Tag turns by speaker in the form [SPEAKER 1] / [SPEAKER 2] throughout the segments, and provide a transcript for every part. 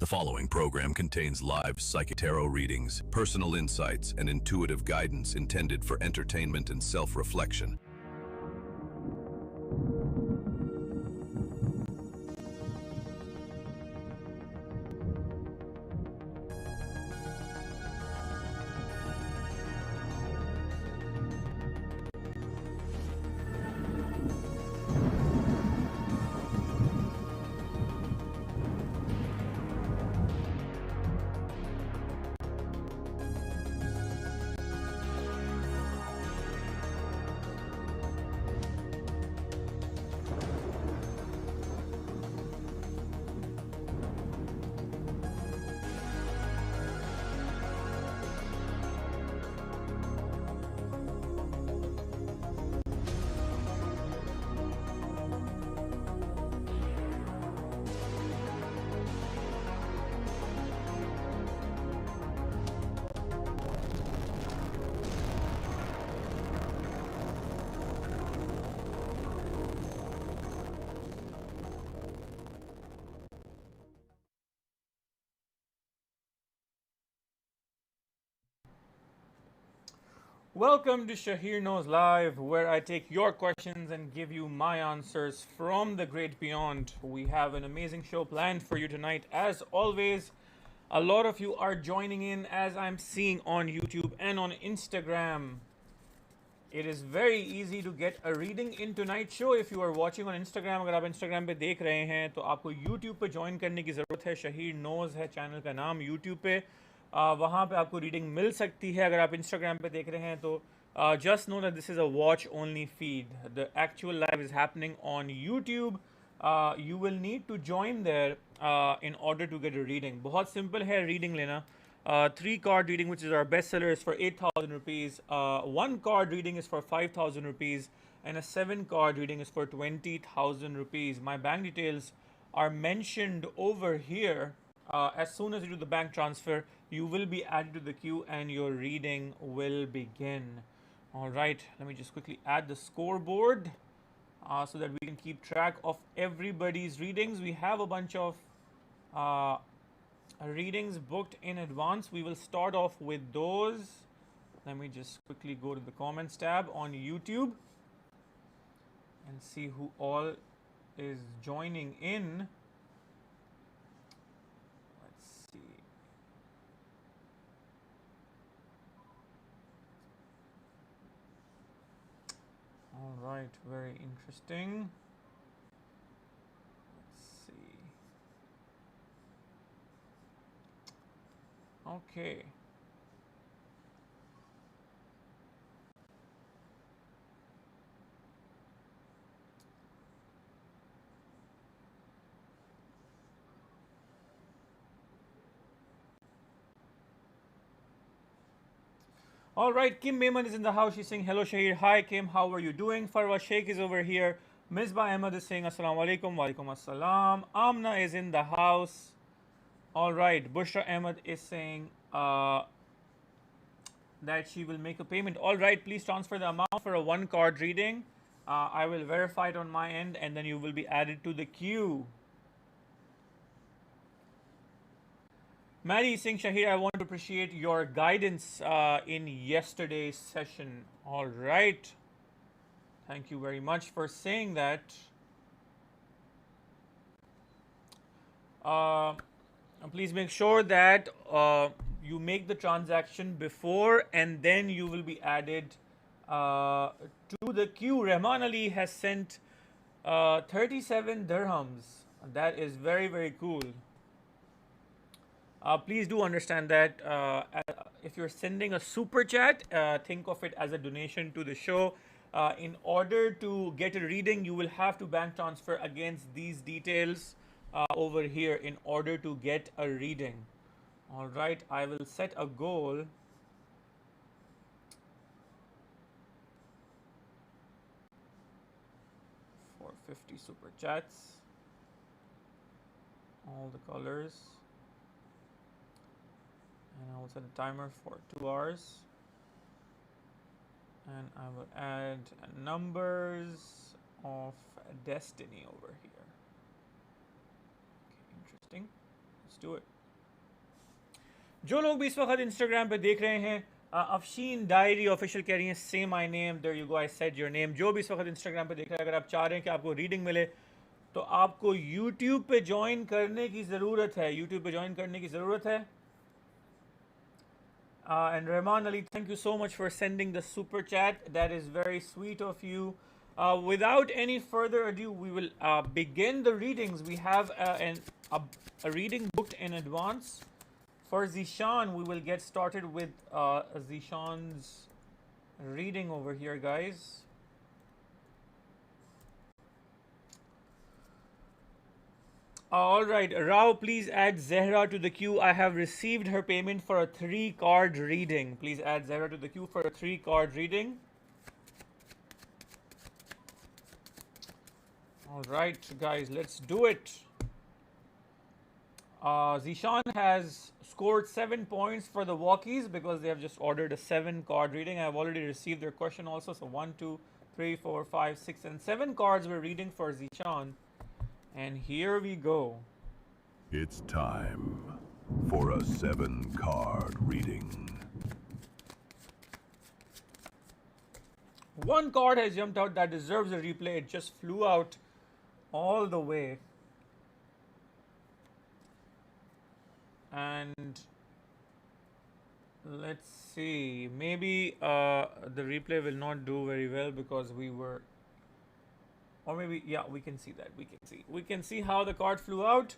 [SPEAKER 1] The following program contains live psychic tarot readings, personal insights, and intuitive guidance intended for entertainment and self-reflection.
[SPEAKER 2] Welcome to Shaheer Knows Live, where I take your questions and give you my answers from the great beyond. We have an amazing show planned for you tonight. As always, a lot of you are joining in as I'm seeing on YouTube and on Instagram. It is very easy to get a reading in tonight's show if you are watching on Instagram. अगर आप Instagram पे देख रहे हैं तो आपको YouTube पे join करने की ज़रूरत है. शहीर नोज़ है चैनल का नाम YouTube पे. वहाँ पे आपको रीडिंग मिल सकती है. अगर आप Instagram पे देख रहे हैं तो just know that this is a watch only feed. The actual live is happening on YouTube. You will need to join there in order to get a reading. बहुत simple है reading लेना. 3 card reading, which is our bestseller, is for 8,000 rupees. 1 card reading is for 5,000 rupees, and a 7 card reading is for 20,000 rupees. My bank details are mentioned over here. As soon as you do the bank transfer, you will be added to the queue and your reading will begin. All right, let me just quickly add the scoreboard so that we can keep track of everybody's readings. We have a bunch of uh, readings booked in advance. We will start off with those. Let me just quickly go to the comments tab on YouTube and see who all is joining in. Let's see. All right, very interesting. Let's see. Okay. All right, Kim Maiman is in the house. She's saying, hello, Shahir. Hi, Kim. How are you doing? Farwa Sheikh is over here. Misbah Ahmed is saying, assalamu alaikum. Wa alaikum assalam. Amna is in the house. All right, Bushra Ahmed is saying that she will make a payment. All right, please transfer the amount for a 1 card reading. I will verify it on my end and then you will be added to the queue. Maddy is saying, Shahir, I want to appreciate your guidance in yesterday's session. All right. Thank you very much for saying that. Please make sure that you make the transaction before and then you will be added to the queue. Rahman Ali has sent 37 dirhams. That is very, very cool. Please do understand that if you're sending a super chat, think of it as a donation to the show. In order to get a reading, you will have to bank transfer against these details over here in order to get a reading. All right, I will set a goal. For 50 super chats, all the colors. And I will set a timer for 2 hours. And I will add numbers of destiny over here. Okay, interesting. Let's do it. जो लोग भी इस वक्त Instagram पे देख रहे हैं, Afsheen diary official कह रही हैं say my name, there you go, I said your name. जो भी इस वक्त इंस्टाग्राम पे देख रहे हैं, अगर आप चाह रहे हैं कि आपको रीडिंग मिले तो आपको यूट्यूब पे ज्वाइन करने की ज़रूरत है. यूट्यूब पे ज्वाइन करने की ज़रूरत है. And Rahman Ali, thank you so much for sending the super chat. That is very sweet of you. Without any further ado, we will begin the readings. We have a reading booked in advance. For Zeeshan, we will get started with Zeeshan's reading over here, guys. All right, Rao, please add Zehra to the queue. I have received her payment for a 3-card reading. Please add Zehra to the queue for a 3-card reading. All right, guys, let's do it. Zeeshan has scored 7 points for the walkies because they have just ordered a 7-card reading. I have already received their question also. So 1, 2, 3, 4, 5, 6, and 7 cards we're reading for Zeeshan. And here we go.
[SPEAKER 1] It's time for a 7-card reading.
[SPEAKER 2] One card has jumped out that deserves a replay. It just flew out all the way. And let's see. Maybe the replay will not do very well because we were... Or maybe, yeah, we can see that. We can see how the card flew out.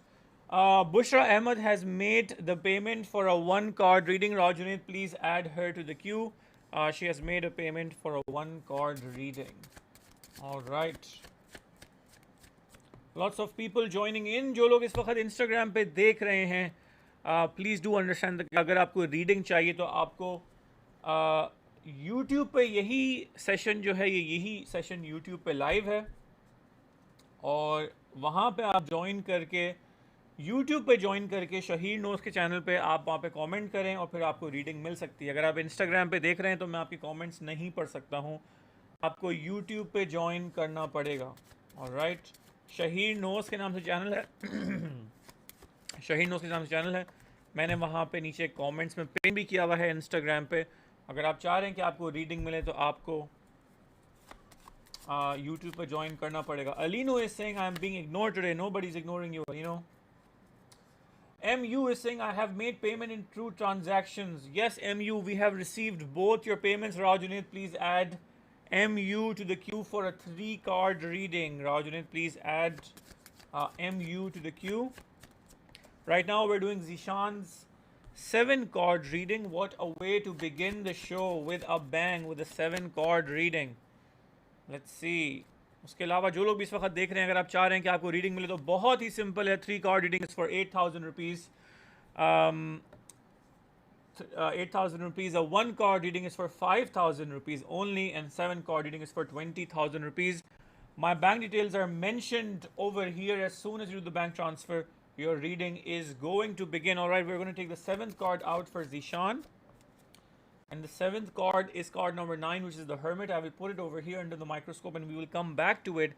[SPEAKER 2] Bushra Ahmed has made the payment for a 1-card reading. Rajuneet, please add her to the queue. She has made a payment for a 1-card reading. All right. Lots of people joining in. जो लोग इस वक्त Instagram पे देख रहे हैं, please do understand that अगर आपको रीडिंग चाहिए तो आपको YouTube पे यही सेशन जो है, यही सेशन YouTube पे लाइव है. और वहाँ पे आप ज्वाइन करके YouTube पे ज्वाइन करके शहीर नोज के चैनल पे आप वहाँ पे कमेंट करें और फिर आपको रीडिंग मिल सकती है. अगर आप Instagram पे देख रहे हैं तो मैं आपकी कमेंट्स नहीं पढ़ सकता हूँ, आपको YouTube पे ज्वाइन करना पड़ेगा. ऑलराइट, शहीर नोज के नाम से चैनल है. शहीर नोज के नाम से चैनल है. मैंने वहाँ पे नीचे कमेंट्स में पिन भी किया हुआ है Instagram पे. अगर आप चाह रहे हैं कि आपको रीडिंग मिले तो आपको YouTube पे ज्वाइन करना पड़ेगा. Alino is saying I am being ignored today. Nobody is ignoring you, Alino. MU is saying I have made payment in true transactions. Yes, MU, we have received both your payments. Rajuneet, please add MU to the queue for a 3-card reading. Rajuneet, please add MU to the queue. Right now we're doing Zeeshan's 7-card reading. What a way to begin the show with a bang, with a 7-card reading. Let's see. उसके अलावा जो लोग भी इस वक्त देख रहे हैं, अगर आप चाह रहे हैं कि आपको रीडिंग मिले तो बहुत ही सिंपल है. 3-card reading is for 8,000 rupees. 8,000 rupees. A 1-card reading is for 5,000 rupees only, and 7-card reading is for 20,000 rupees. My bank details are mentioned over here. As soon as you do the bank transfer, your reading is going to begin. All right, we're going to take the 7th card out for Zeeshan. And the 7th card is card number 9, which is the Hermit. I will put it over here under the microscope and we will come back to it.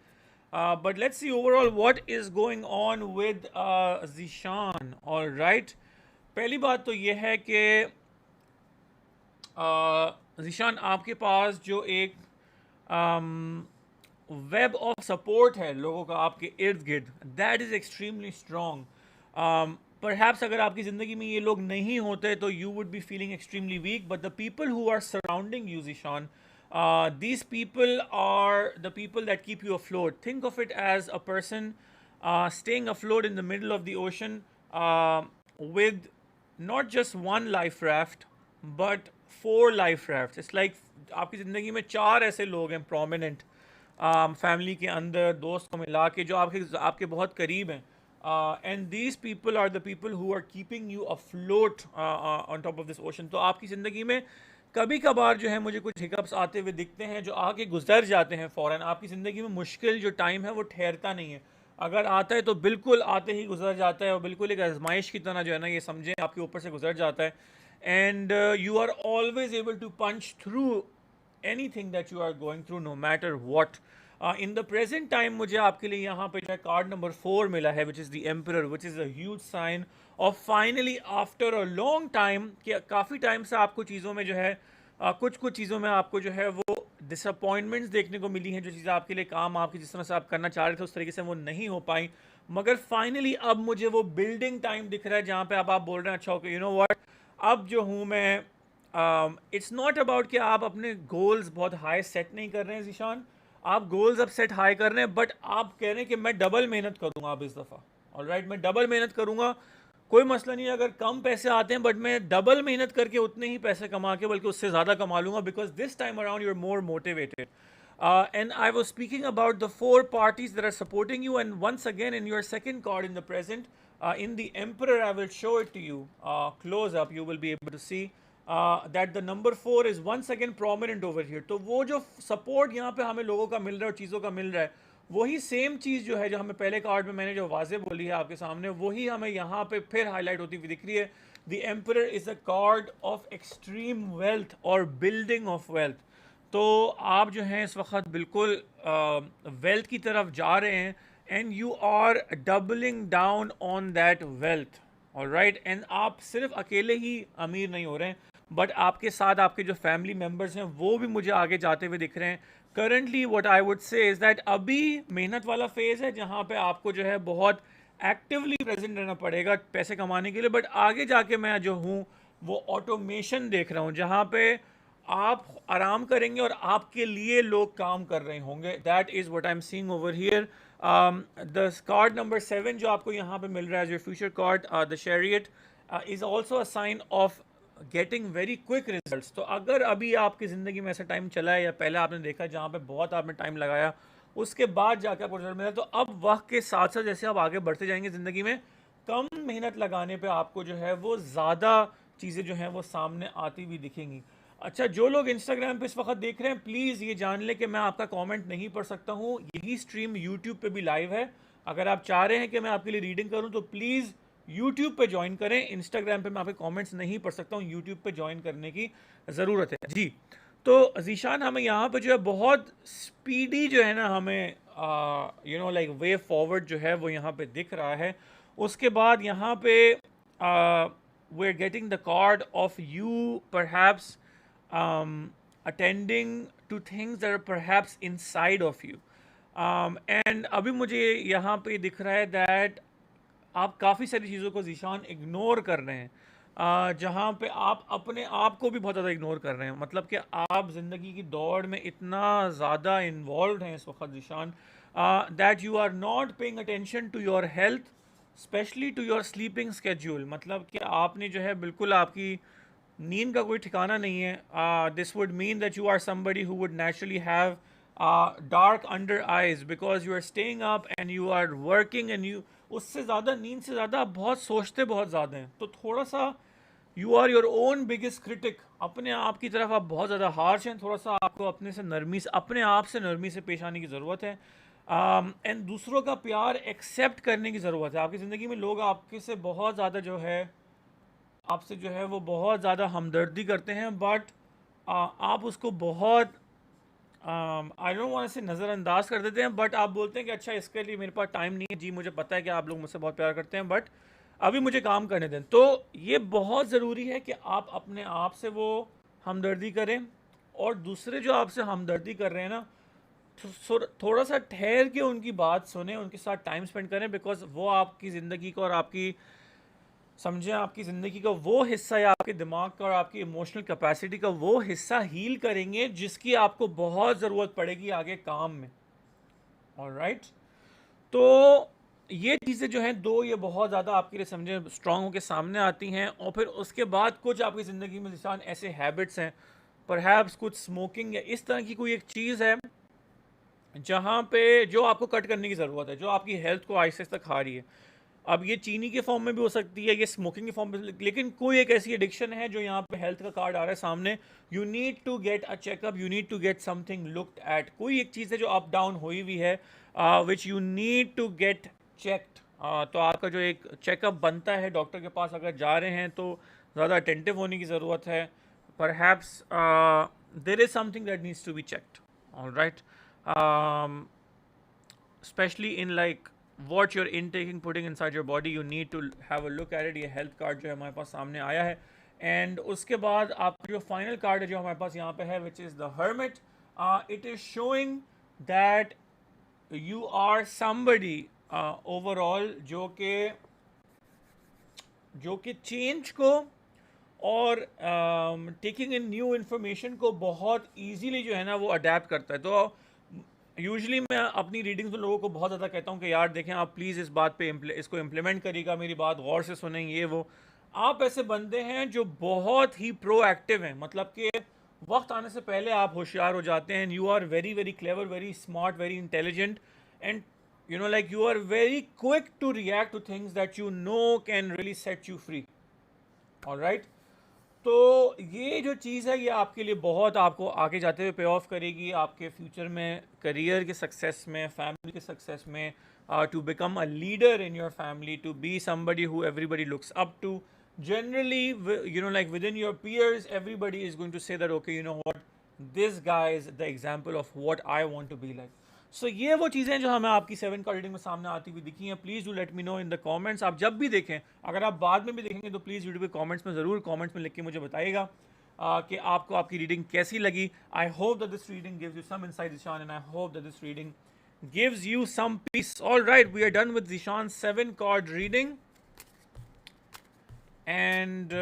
[SPEAKER 2] But let's see overall what is going on with Zeeshan. All right. पहली बात तो ये है कि Zeeshan, आपके पास जो एक web of support है लोगों का आपके इर्द गिर्द, that is extremely strong. Perhaps अगर आपकी ज़िंदगी में ये लोग नहीं होते तो you would be feeling extremely weak. But the people who are surrounding you, Zeeshan, these people are the people that keep you afloat. Think of it as a person staying afloat in the middle of the ocean with not just one life raft but 4 life rafts. It's like आपकी ज़िंदगी में 4 ऐसे लोग हैं prominent, family के अंदर, दोस्त को मिला के, जो आपके बहुत करीब हैं. And these people are the people who are keeping you afloat on top of this ocean. तो आपकी ज़िंदगी में कभी कभार जो है मुझे कुछ हिकअप्स आते हुए दिखते हैं जो आके गुजर जाते हैं फ़ौरन. आपकी ज़िंदगी में मुश्किल जो टाइम है वो ठहरता नहीं है. अगर आता है तो बिल्कुल आते ही गुजर जाता है और बिल्कुल एक आजमाइश की तरह जो है ना, ये समझें आपके ऊपर से गुजर जाता है. And you are always able to punch through anything that you are going through, no matter what. In the present time मुझे आपके लिए यहाँ पे जो है कार्ड नंबर 4 मिला है, which is the emperor, which is a huge sign of finally after a long time कि काफ़ी टाइम से आपको चीज़ों में जो है कुछ कुछ चीज़ों में आपको जो है वो डिसअपॉइंटमेंट्स देखने को मिली हैं। जो चीज़ें आपके लिए काम आपकी जिस तरह से आप करना चाह रहे थे उस तरीके से वो नहीं हो पाई, मगर फाइनली अब मुझे वो बिल्डिंग टाइम दिख रहा है जहाँ पे अब आप बोल रहे हैं अच्छा ओके यू नो व्हाट, अब जो हूँ मैं, इट्स नॉट अबाउट कि आप अपने गोल्स बहुत हाई सेट नहीं कर रहे हैं ज़ीशान, आप गोल्स अब सेट हाई कर रहे हैं, बट आप कह रहे हैं कि मैं डबल मेहनत करूंगा अब इस दफ़ा। ऑलराइट, मैं डबल मेहनत करूंगा, कोई मसला नहीं है अगर कम पैसे आते हैं, बट मैं डबल मेहनत करके उतने ही पैसे कमा के बल्कि उससे ज़्यादा कमा लूंगा, because this time around you are more motivated. And I was speaking about the four parties that are supporting you, and once again in your second card in the present, in the Emperor, I will show it to you close up. You will be able to see that the number 4 is once again prominent over here. तो वो जो support यहाँ पे हमें लोगों का मिल रहा है और चीज़ों का मिल रहा है, वही सेम चीज़ जो है जो हमें पहले कार्ड में मैंने जो वाजे बोली है आपके सामने, वही हमें यहाँ पे फिर हाईलाइट होती हुई दिख रही है. The emperor is a card of extreme wealth और बिल्डिंग ऑफ वेल्थ. तो आप जो हैं इस वक्त बिल्कुल वेल्थ की तरफ जा रहे हैं, and you are doubling down on that wealth. Alright, and आप सिर्फ अकेले ही अमीर नहीं हो रहे हैं, बट आपके साथ आपके जो फैमिली मेम्बर्स हैं वो भी मुझे आगे जाते हुए दिख रहे हैं. करंटली व्हाट आई वुड से इज़ दैट अभी मेहनत वाला फेज़ है जहाँ पे आपको जो है बहुत एक्टिवली प्रेजेंट रहना पड़ेगा पैसे कमाने के लिए, बट आगे जाके मैं जो हूँ वो ऑटोमेशन देख रहा हूँ जहाँ पे आप आराम करेंगे और आपके लिए लोग काम कर रहे होंगे. That is what I am seeing over here. The card number 7 जो आपको यहाँ पे मिल रहा है, जो future card the chariot, is also a sign of getting very quick results. तो अगर अभी आपकी ज़िंदगी में ऐसा टाइम चला है या पहले आपने देखा जहाँ पे बहुत आपने टाइम लगाया उसके बाद जाकर आपको रिजल्ट मिला, तो अब वक्त के साथ साथ जैसे आप आगे बढ़ते जाएंगे ज़िंदगी में, कम मेहनत लगाने पे आपको जो है वो ज़्यादा चीज़ें जो हैं वो सामने आती हुई दिखेंगी. अच्छा, जो लोग इंस्टाग्राम पे इस वक्त देख रहे हैं प्लीज़ ये जान लें कि मैं आपका कमेंट नहीं पढ़ सकता हूँ. यही स्ट्रीम यूट्यूब पे भी लाइव है. अगर आप चाह रहे हैं कि मैं आपके लिए रीडिंग करूँ तो प्लीज़ यूट्यूब पे ज्वाइन करें. इंस्टाग्राम पे मैं आपके कमेंट्स नहीं पढ़ सकता हूँ, यूट्यूब पे ज्वाइन करने की ज़रूरत है जी. तो ज़ीशान हमें यहाँ पे जो है बहुत स्पीडी जो है ना हमें you know like way forward जो है वो यहाँ पे दिख रहा है. उसके बाद यहाँ पे we are getting the card of you perhaps attending to things that are perhaps inside of you. And अभी मुझे यहाँ पे दिख रहा है that आप काफ़ी सारी चीज़ों को ज़ीशान इग्नोर कर रहे हैं, जहाँ पे आप अपने आप को भी बहुत ज़्यादा इग्नोर कर रहे हैं. मतलब कि आप ज़िंदगी की दौड़ में इतना ज़्यादा इन्वॉल्व हैं इस वक्त Zeeshan, that you are not paying attention to your health, especially to your sleeping schedule. मतलब कि आपने जो है बिल्कुल आपकी नींद का कोई ठिकाना नहीं है. This would mean that you are somebody who would naturally have dark under eyes because you are staying up and you are working, and you उससे ज़्यादा नींद से ज़्यादा आप बहुत सोचते बहुत ज़्यादा हैं. तो थोड़ा सा you are your own biggest critic. अपने आप की तरफ आप बहुत ज़्यादा हार्श हैं. थोड़ा सा आपको अपने से नरमी से, अपने आप से नरमी से पेश आने की ज़रूरत है. एंड दूसरों का प्यार एक्सेप्ट करने की ज़रूरत है. आपकी ज़िंदगी में लोग आपके से बहुत ज़्यादा जो है आपसे जो है वो बहुत ज़्यादा हमदर्दी करते हैं, बट आप उसको बहुत आई डोंट वांट से नज़रअंदाज कर देते हैं. बट आप बोलते हैं कि अच्छा इसके लिए मेरे पास टाइम नहीं है. जी मुझे पता है कि आप लोग मुझसे बहुत प्यार करते हैं, बट अभी मुझे काम करने दें. तो ये बहुत ज़रूरी है कि आप अपने आप से वो हमदर्दी करें, और दूसरे जो आपसे हमदर्दी कर रहे हैं ना, थोड़ा सा ठहर के उनकी बात सुने, उनके साथ टाइम स्पेंड करें, बिकॉज वो आपकी ज़िंदगी को और आपकी समझें आपकी ज़िंदगी का वो हिस्सा है, आपके दिमाग का और आपकी इमोशनल कैपेसिटी का वो हिस्सा हील करेंगे जिसकी आपको बहुत ज़रूरत पड़ेगी आगे काम में. ऑलराइट, तो ये चीज़ें जो हैं दो, ये बहुत ज़्यादा आपके लिए समझें स्ट्रांग होकर सामने आती हैं. और फिर उसके बाद कुछ आपकी ज़िंदगी में इंसान ऐसे हैबिट्स हैं, परहैप्स कुछ स्मोकिंग या इस तरह की कोई एक चीज़ है जहाँ पे जो आपको कट करने की ज़रूरत है, जो आपकी हेल्थ को आहिस्ते आहिस्ते खा रही है. अब ये चीनी के फॉर्म में भी हो सकती है, ये स्मोकिंग के फॉर्म में, लेकिन कोई एक ऐसी एडिक्शन है जो यहाँ पे हेल्थ का कार्ड आ रहा है सामने. You need to get a checkup, you need to get something looked at. कोई एक चीज़ है जो अप डाउन हुई हुई है, which you need to get checked. तो आपका जो एक चेकअप बनता है, डॉक्टर के पास अगर जा रहे हैं तो ज़्यादा अटेंटिव होने की ज़रूरत है. Perhaps there is something that needs to be checked. Alright, especially in like what you're intaking, putting inside your body, you need to have a look at it. ये health card जो है हमारे पास सामने आया है, and उसके बाद आपका जो final card है जो हमारे पास यहाँ पे है, which is the Hermit. It is showing that you are somebody overall जो कि चेंज को और टेकिंग इन न्यू इन्फॉर्मेशन को बहुत इजीली जो है ना वो अडेप्ट करता है. तो यूजुअली मैं अपनी रीडिंग्स में लोगों को बहुत ज़्यादा कहता हूँ कि यार देखें, आप प्लीज़ इस बात पे इसको इम्प्लीमेंट करिएगा, मेरी बात गौर से सुनेंगे, ये वो. आप ऐसे बंदे हैं जो बहुत ही प्रोएक्टिव हैं, मतलब कि वक्त आने से पहले आप होशियार हो जाते हैं. You are very very clever, very smart, very intelligent, and you know, like you are very quick to react to things that you know can really set you free. All right. तो ये जो चीज़ है ये आपके लिए बहुत आपको आगे जाते हुए पे ऑफ करेगी, आपके फ्यूचर में, करियर के सक्सेस में, फैमिली के सक्सेस में, to become a leader in your family, to be somebody who everybody looks up to. Generally, you know, like within your peers, everybody is going to say that, okay, you know what, this guy is the example of what I want to be like. सो ये वो चीज़ें जो हमें आपकी 7 का reading में सामने आती हुई दिखी हैं. Please do let me know in the comments. आप जब भी देखें, अगर आप बाद में भी देखेंगे तो प्लीज़ यूट्यूब के कमेंट्स में ज़रूर कमेंट्स में लिख के मुझे बताइएगा कि आपको आपकी रीडिंग कैसी लगी. I hope that this reading gives you some insight Zeeshan, and I hope that this reading gives you some peace. All right, we are done with Zeeshan's 7 card reading, and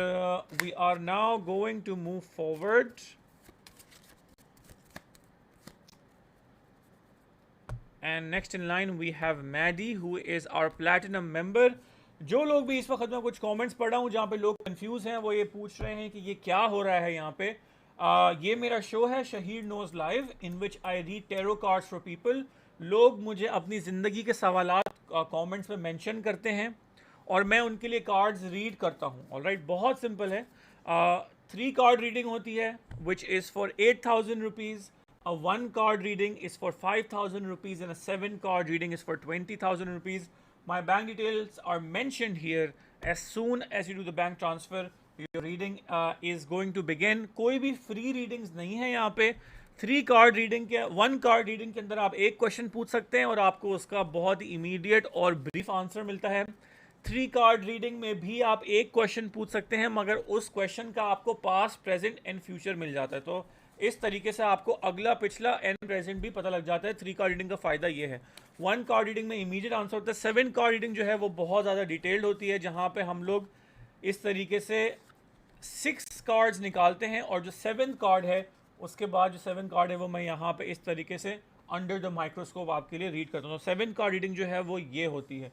[SPEAKER 2] we are now going to move forward. And next in line we have Maddy, who is our platinum member. जो लोग भी इस वक्त मैं कुछ comments पढ़ रहा हूँ जहाँ पे लोग कंफ्यूज हैं, वो ये पूछ रहे हैं कि ये क्या हो रहा है यहाँ पे. ये मेरा शो है Shaheer knows live, in which I read tarot cards for people. लोग मुझे अपनी ज़िंदगी के सवालात कमेंट्स में मेंशन करते हैं और मैं उनके लिए कार्ड्स रीड करता हूँ. ऑलराइट, बहुत सिंपल है. 3 कार्ड रीडिंग होती है which is for 8,000 rupees. A 1 card reading is for 5,000 rupees and a 7 card reading is for 20,000 rupees. My bank details are mentioned here. As soon as you do the bank transfer, your reading is going to begin. कोई भी free readings नहीं है यहाँ पे. 3 card reading के 1 card reading के अंदर आप एक क्वेश्चन पूछ सकते हैं और आपको उसका बहुत ही immediate और brief आंसर मिलता है. 3 card reading में भी आप एक क्वेश्चन पूछ सकते हैं मगर उस क्वेश्चन का आपको पास्ट, प्रेजेंट एंड फ्यूचर मिल जाता है. तो इस तरीके से आपको अगला, पिछला एंड प्रेजेंट भी पता लग जाता है. 3 कार्ड रीडिंग का फ़ायदा ये है. 1 कार्ड रीडिंग में इमीडिएट आंसर होता है. 7 कार्ड रीडिंग जो है वो बहुत ज़्यादा डिटेल्ड होती है, जहाँ पे हम लोग इस तरीके से 6 कार्ड्स निकालते हैं और जो 7th कार्ड है उसके बाद जो 7 कार्ड है वो मैं यहाँ पे इस तरीके से अंडर द माइक्रोस्कोप आपके लिए रीड करता हूँ. तो 7 कार्ड रीडिंग जो है वो ये होती है.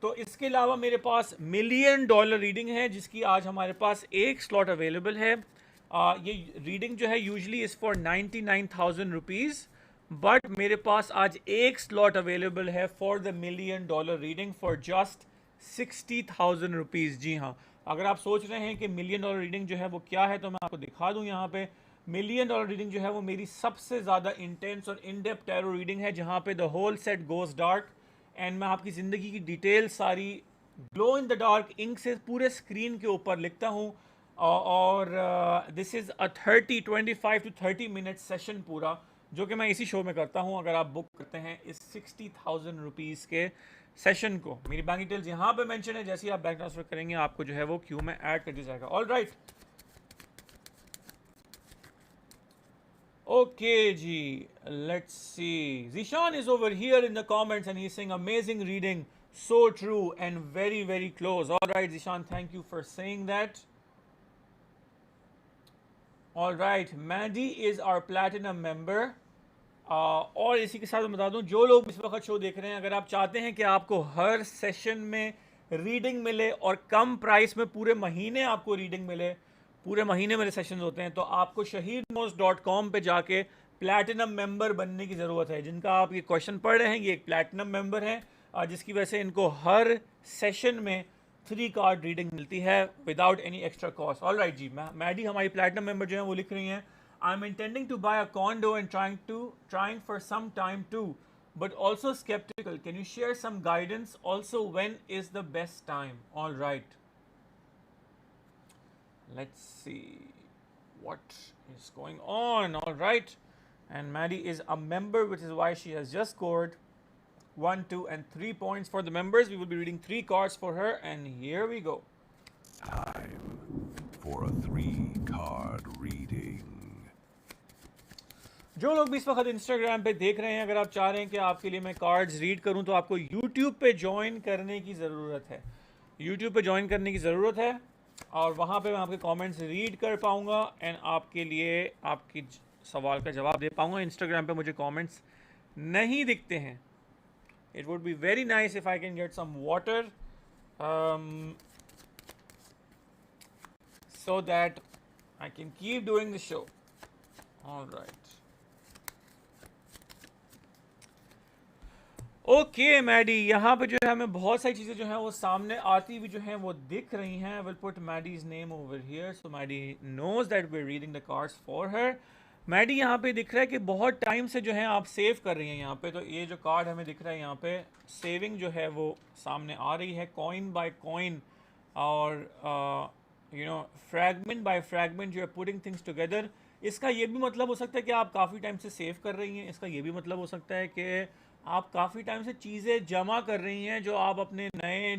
[SPEAKER 2] तो इसके अलावा मेरे पास $1 मिलियन रीडिंग है जिसकी आज हमारे पास एक स्लॉट अवेलेबल है. ये रीडिंग जो है usually is for 99,000 rupees, but मेरे पास आज एक स्लॉट अवेलेबल है for the $1 million reading for just 60,000 rupees. जी हाँ, अगर आप सोच रहे हैं कि $1 मिलियन रीडिंग जो है वो क्या है तो मैं आपको दिखा दूं. यहाँ पे $1 मिलियन रीडिंग जो है वो मेरी सबसे ज़्यादा इंटेंस और इन डेप्थ टैरो रीडिंग है, जहाँ पे the whole set goes dark and मैं आपकी ज़िंदगी की डिटेल सारी glow in the dark ink से पूरे स्क्रीन के ऊपर लिखता हूँ. और this is a 25 to 30 minute session पूरा, जो कि मैं इसी शो में करता हूँ. अगर आप बुक करते हैं इस 60,000 रुपीज़ के सेशन को, मेरी बैंक डिटेल्स यहाँ पे मेंशन है. जैसे ही आप बैंक ट्रांसफर करेंगे आपको जो है वो क्यू में ऐड कर दिया जाएगा. ऑल राइट, ओके जी, let's see. Zeeshan is over here in the comments and he is saying amazing reading, so true and very very close. All right Zeeshan, thank you for saying that. All right, Maddy is our platinum member. और इसी के साथ मैं बता दूं, जो लोग इस वक्त शो देख रहे हैं, अगर आप चाहते हैं कि आपको हर सेशन में रीडिंग मिले और कम प्राइस में पूरे महीने आपको रीडिंग मिले, पूरे महीने मेरे सेशंस होते हैं, तो आपको shaheerknows.com पे जाके प्लैटिनम मेंबर बनने की ज़रूरत है. जिनका आप ये क्वेश्चन पढ़ रहे हैं ये एक प्लैटिनम मेंबर है, जिसकी वजह से इनको हर सेशन में 3 कार्ड रीडिंग मिलती है without any extra cost. All right जी, मैडी हमारी प्लैटिनम मेंबर जो है वो लिख रही हैं, I am intending to buy a condo and trying for some time too, but also sceptical. Can you share some guidance also, when is the best time? All right, let's see what is going on. All right, And Maddy is a member, which is why she has just scored 1, 2, and 3 points for the members. We will be reading 3 cards for her, and here we go.
[SPEAKER 1] Time for a 3-card reading.
[SPEAKER 2] जो लोग भी इस वक्त Instagram पे देख रहे हैं, अगर आप चाह रहे हैं कि आपके लिए मैं कार्ड्स रीड करूं तो आपको यूट्यूब पे ज्वाइन करने की ज़रूरत है। यूट्यूब पे ज्वाइन करने की ज़रूरत है और वहाँ पे मैं आपके कमेंट्स रीड कर पाऊँगा एंड आपके लिए आपकी सवाल का जवाब दे पाऊँगा। इंस्टाग्राम पे मुझे कमेंट्स नहीं दिखते हैं। It would be very nice if I can get some water so that I can keep doing the show. All right. Okay Maddy, यहाँ पे जो है हमें बहुत सारी चीज़ें जो हैं वो सामने आती हुई जो हैं वो दिख रही हैं। Will put Maddy's name over here so Maddy knows that we are reading the cards for her. Maddy यहाँ पे दिख रहा है कि बहुत टाइम से जो है आप सेव कर रही हैं यहाँ पे, तो ये जो कार्ड हमें दिख रहा है यहाँ पे सेविंग जो है वो सामने आ रही है, कॉइन बाय कॉइन और fragment by fragment you are putting things together. इसका ये भी मतलब हो सकता है कि आप काफ़ी टाइम से सेव कर रही हैं। इसका ये भी मतलब हो सकता है कि आप काफ़ी टाइम से चीज़ें जमा कर रही हैं जो आप अपने नए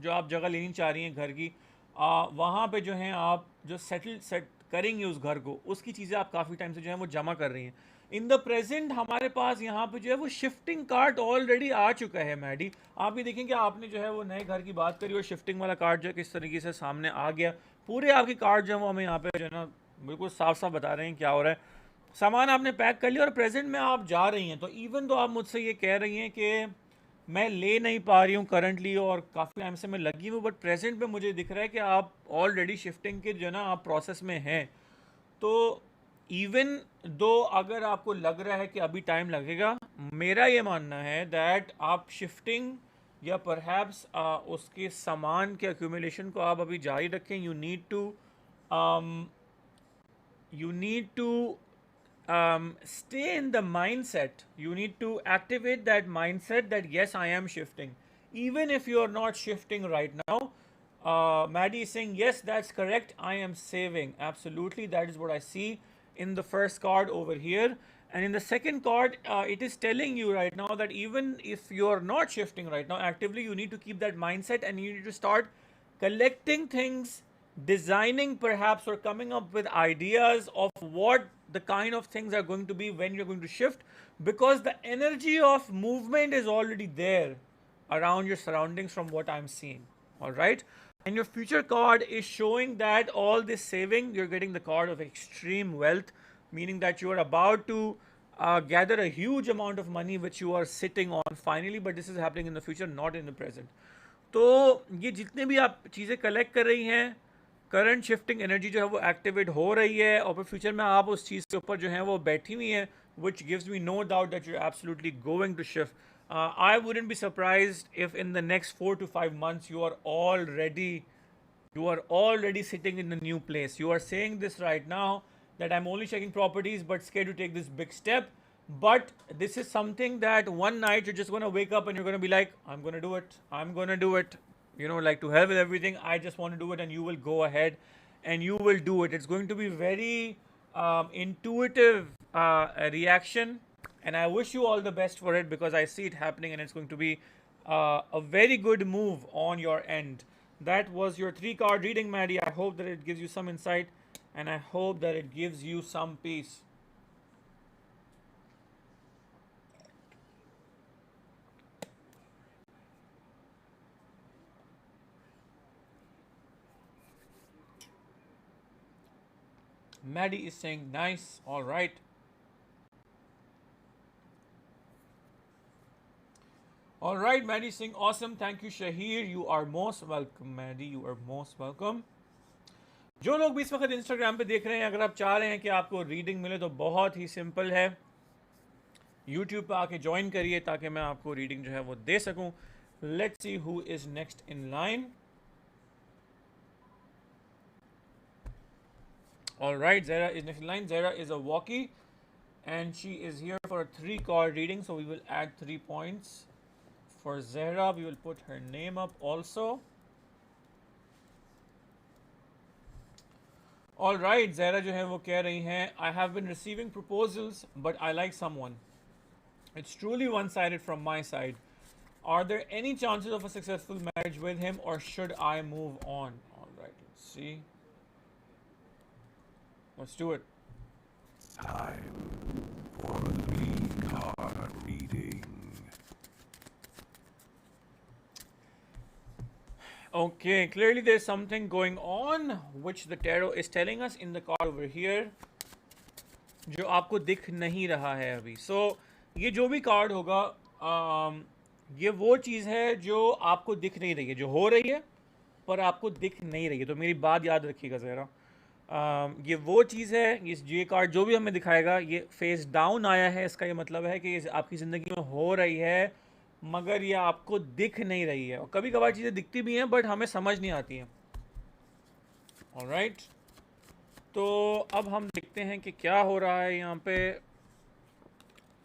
[SPEAKER 2] जो आप जगह लेनी चाह रही हैं घर की, वहाँ पे जो हैं आप जो सेट करेंगे उस घर को, उसकी चीज़ें आप काफ़ी टाइम से जो है वो जमा कर रही हैं। इन द प्रेजेंट हमारे पास यहाँ पे जो है वो शिफ्टिंग कार्ड ऑलरेडी आ चुका है मैडी। आप भी देखेंगे आपने जो है वो नए घर की बात करी और शिफ्टिंग वाला कार्ड जो है किस तरीके से सामने आ गया। पूरे आपके कार्ड जो है वो हमें यहाँ पे जो है ना बिल्कुल साफ साफ बता रहे हैं क्या हो रहा है। सामान आपने पैक कर लिया और प्रेजेंट में आप जा रही हैं, तो इवन तो आप मुझसे ये कह रही हैं कि मैं ले नहीं पा रही हूँ करंटली और काफ़ी टाइम से मैं लगी हूँ, बट प्रेजेंट में मुझे दिख रहा है कि आप ऑलरेडी शिफ्टिंग के जो है ना आप प्रोसेस में हैं। तो इवन दो अगर आपको लग रहा है कि अभी टाइम लगेगा, मेरा ये मानना है दैट आप शिफ्टिंग या परहैप्स उसके सामान के एक्यूमुलेशन को आप अभी जारी रखें। You need to stay in the mindset. You need to activate that mindset that yes, I am shifting, even if you are not shifting right now. Maddy is saying yes, that's correct, I am saving. Absolutely, that is what I see in the first card over here. And in the second card, it is telling you right now that even if you are not shifting right now actively, you need to keep that mindset and you need to start collecting things, designing perhaps, or coming up with ideas of what the kind of things are going to be when you're going to shift, because the energy of movement is already there around your surroundings from what I'm seeing. All right, and your future card is showing that all this saving, you're getting the card of extreme wealth, meaning that you are about to gather a huge amount of money which you are sitting on finally, but this is happening in the future, not in the present. तो ये जितने भी आप चीज़ें collect कर रही हैं, current shifting energy जो है वो एक्टिवेट हो रही है और फिर फ्यूचर में आप उस चीज़ के ऊपर जो है वो बैठी हुई हैं, which gives me no doubt that you are absolutely going to shift. I wouldn't be surprised if in the next 4 to 5 months you are already sitting in the new place. You are saying this right now that I'm only checking properties but scared to take this big step. But this is something that one night you're just going to wake up and you're going to be like, I'm going to do it. I'm going to do it. Like to hell with everything. I just want to do it, and you will go ahead and you will do it. It's going to be very intuitive reaction. And I wish you all the best for it because I see it happening and it's going to be a very good move on your end. That was your 3-card reading, Maddy. I hope that it gives you some insight and I hope that it gives you some peace. Maddy is saying nice. All right. All right, Maddy saying awesome. Thank you, Shaheer. You are most welcome, Maddy. You are most welcome. जो लोग भी इस वक्त Instagram पे देख रहे हैं, अगर आप चाह रहे हैं कि आपको रीडिंग मिले तो बहुत ही सिंपल है, यूट्यूब पे आके ज्वाइन करिए ताकि मैं आपको रीडिंग जो है वो दे सकूं. Let's see who is next in line. All right, Zehra is next in line. Zehra is a walkie and she is here for a 3-card reading, so we will add 3 points for Zehra. We will put her name up also. All right, Zahra जो है वो कह रही हैं, I have been receiving proposals but I like someone, it's truly one sided from my side, are there any chances of a successful marriage with him or should I move on? All right, let's see, let's do it.
[SPEAKER 1] Time for the card reading.
[SPEAKER 2] Okay, clearly there's something going on which the tarot is telling us in the card over here, जो आपको दिख नहीं रहा है अभी. So ये जो भी कार्ड होगा, ये वो चीज़ है जो आपको दिख नहीं रही है, जो हो रही है पर आपको दिख नहीं रही है. तो मेरी बात याद रखिएगा ज़रा. ये वो चीज़ है, ये कार्ड जो भी हमें दिखाएगा, ये फेस डाउन आया है, इसका ये मतलब है कि ये आपकी ज़िंदगी में हो रही है मगर ये आपको दिख नहीं रही है. और कभी कभार चीज़ें दिखती भी हैं बट हमें समझ नहीं आती हैं. ऑलराइट, तो अब हम देखते हैं कि क्या हो रहा है यहाँ पे.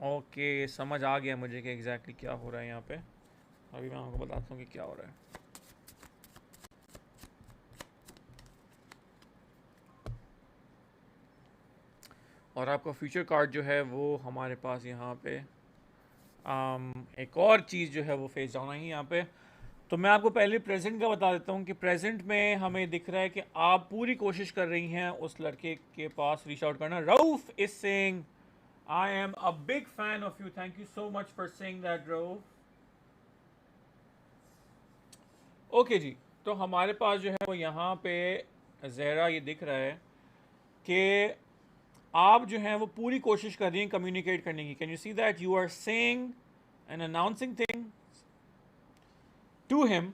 [SPEAKER 2] ओके, समझ आ गया मुझे कि एग्जैक्टली क्या हो रहा है यहाँ पे. अभी मैं आपको बताता हूँ कि क्या हो रहा है. और आपका फ्यूचर कार्ड जो है वो हमारे पास यहाँ पे एक और चीज़ जो है वो फेस डाउन आई यहाँ पे. तो मैं आपको पहले प्रेजेंट का बता देता हूँ कि प्रेजेंट में हमें दिख रहा है कि आप पूरी कोशिश कर रही हैं उस लड़के के पास रीच आउट करना. Rauf is saying I am a big fan of you. Thank you so much for saying that Rauf. Okay जी, तो हमारे पास जो है वो यहाँ पे ज़हरा ये दिख रहा है कि आप जो हैं वो पूरी कोशिश कर रही हैं कम्युनिकेट करने की. Can you see that you are saying and announcing thing to him,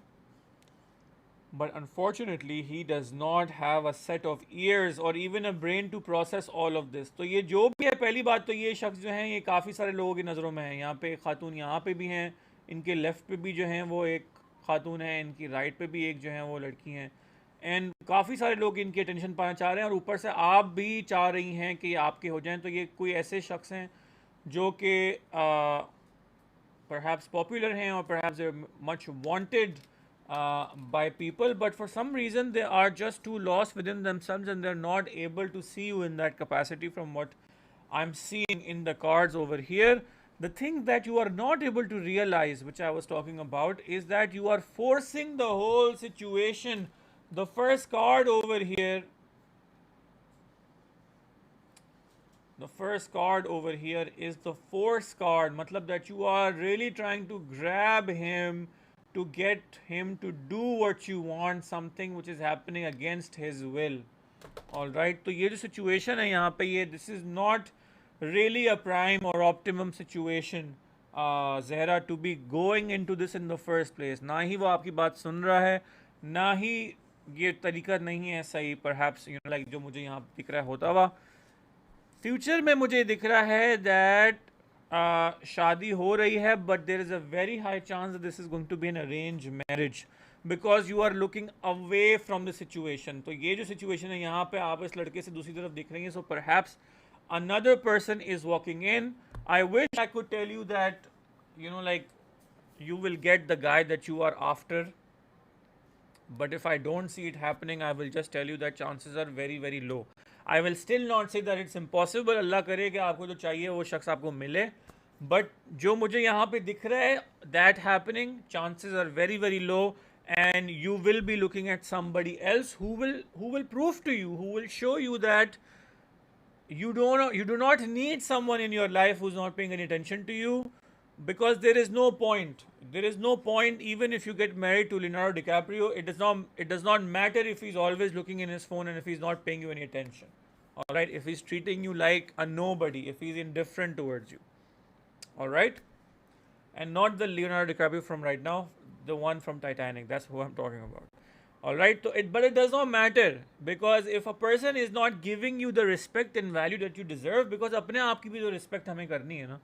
[SPEAKER 2] but unfortunately he does not have a set of ears or even a brain to process all of this. तो ये जो भी है, पहली बात तो ये शख्स जो हैं ये काफ़ी सारे लोगों की नज़रों में है. यहाँ पे खातून यहाँ पे भी हैं, इनके लेफ़्ट पे भी जो हैं वो एक खातून है, इनकी राइट पे भी एक जो हैं वो लड़की हैं, एंड काफ़ी सारे लोग इनकी अटेंशन पाना चाह रहे हैं और ऊपर से आप भी चाह रही हैं कि आपके हो जाएं. तो ये कोई ऐसे शख्स हैं जो कि perhaps popular हैं or perhaps they're much wanted by people, but for some reason they are just too lost within themselves and they're not able to see you in that capacity from what I'm seeing in the cards over here. The thing that you are not able to realize, which I was talking about, is that you are forcing the whole situation. The first card over here, the first card over here is the force card. Matlab that you are really trying to grab him to get him to do what you want, something which is happening against his will. All right, तो ये जो situation है यहाँ पे, ये this is not really a prime or optimum situation, Zehra, to be going into this in the first place. ना ही वो आपकी बात सुन रहा है, ना ही ये तरीका नहीं है सही. Perhaps you know, like जो मुझे यहाँ दिख रहा है होता हुआ, फ्यूचर में मुझे दिख रहा है दैट शादी हो रही है, but there is a very high chance this is going to be an arrange marriage because you are looking away from the situation. तो ये जो सिचुएशन है यहाँ पे, आप इस लड़के से दूसरी तरफ दिख रही हैं. सो perhaps another person is walking in. I wish I could tell you that, you know, like you will get the guy that you are after, but if I don't see it happening, I will just tell you that chances are very very low. I will still not say that it's impossible. अल्लाह करे कि आपको जो चाहिए वो शख्स आपको मिले, but जो मुझे यहाँ पे दिख रहा है, that happening chances are very very low, and you will be looking at somebody else who will prove to you, who will show you that you do not need someone in your life who's not paying any attention to you, because there is no point. There is no point even if you get married to Leonardo DiCaprio. It does not matter if he's always looking in his phone and if he's not paying you any attention. All right, if he's treating you like a nobody, if he's indifferent towards you. All right, and not the Leonardo DiCaprio from right now, the one from Titanic. That's who I'm talking about. All right, so but it does not matter, because if a person is not giving you the respect and value that you deserve, because अपने आप की भी तो respect हमें करनी है ना.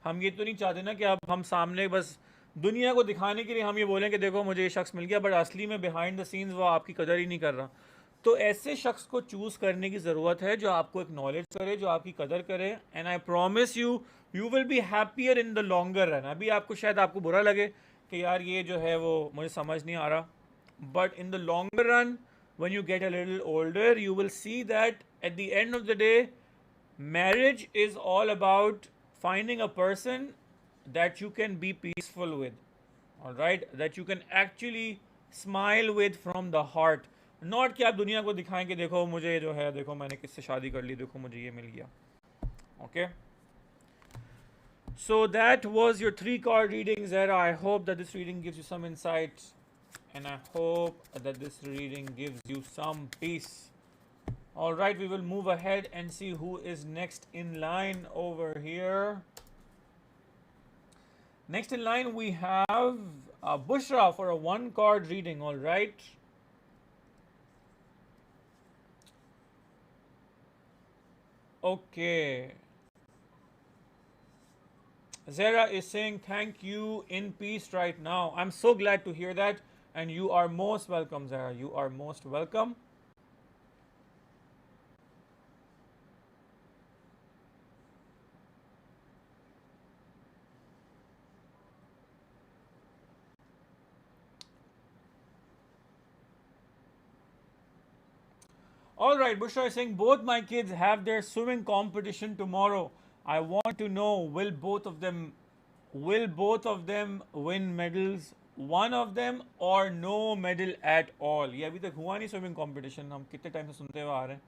[SPEAKER 2] हम ये तो नहीं चाहते ना कि अब हम सामने बस दुनिया को दिखाने के लिए हम ये बोलें कि देखो मुझे ये शख्स मिल गया, बट असली में बिहाइंड द सीन्स वो आपकी कदर ही नहीं कर रहा. तो ऐसे शख्स को चूज़ करने की ज़रूरत है जो आपको एक्नॉलेज करे, जो आपकी कदर करे, and I promise you you will be happier in the longer run. अभी आपको शायद आपको बुरा लगे कि यार ये जो है वो मुझे समझ नहीं आ रहा, but in the longer run when you get a little older, you will see that at the end of the day, marriage is all about finding a person that you can be peaceful with, all right, that you can actually smile with from the heart, not कि आप दुनिया को दिखाएं कि देखो मुझे जो है, देखो मैंने किससे शादी कर ली, देखो मुझे ये मिल गया. Okay, so that was your 3 card reading, Zehra. I hope that this reading gives you some insight, and I hope that this reading gives you some peace. All right, we will move ahead and see who is next in line over here. Next in line, we have Bushra for a 1 card reading. All right. Okay. Zehra is saying thank you in peace right now. I'm so glad to hear that, and you are most welcome, Zehra. You are most welcome. All right, Bushra is saying both my kids have their swimming competition tomorrow. I want to know, will both of them win medals? One of them or no medal at all? ये अभी तक हुआ नहीं swimming competition, हम कितने time से सुनते हुए आ रहे हैं.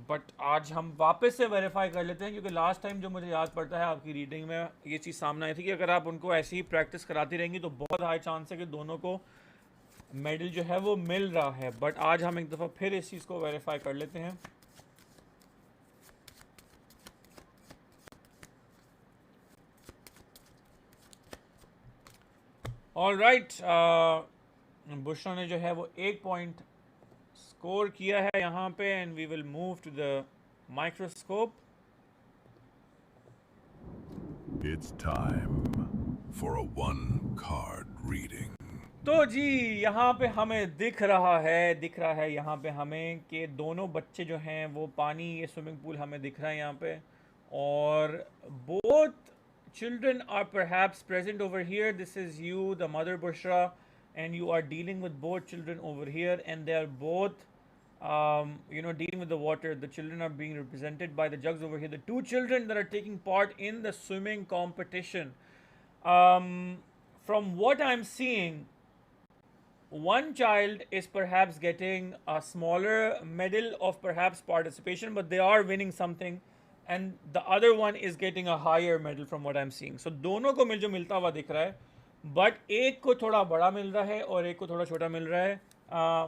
[SPEAKER 2] बट आज हम वापस से वेरीफाई कर लेते हैं, क्योंकि लास्ट टाइम जो मुझे याद पड़ता है आपकी रीडिंग में ये चीज़ सामने आई थी कि अगर आप उनको ऐसे ही प्रैक्टिस कराती रहेंगी तो बहुत हाई चांस है कि दोनों को मेडल जो है वो मिल रहा है. बट आज हम एक दफ़ा फिर इस चीज़ को वेरीफाई कर लेते हैं. ऑल राइट, बुशरा ने जो है वो 1 पॉइंट स्कोर किया है यहाँ पे, and we will move to the microscope.
[SPEAKER 1] It's time for a 1-card reading.
[SPEAKER 2] तो जी यहाँ पे हमें दिख रहा है यहाँ पे हमें कि दोनों बच्चे जो हैं वो पानी, ये स्विमिंग पूल हमें दिख रहा है यहाँ पे, और both children are perhaps present over here. This is you, the mother Bushra, and you are dealing with both children over here, and they are both dealing with the water. The children are being represented by the jugs over here. The 2 children that are taking part in the swimming competition. From what I'm seeing, one child is perhaps getting a smaller medal of perhaps participation, but they are winning something, and the other one is getting a higher medal from what I'm seeing. So दोनों को जो मिलता हुआ दिख रहा है, but एक को थोड़ा बड़ा मिल रहा है और एक को थोड़ा छोटा मिल रहा है.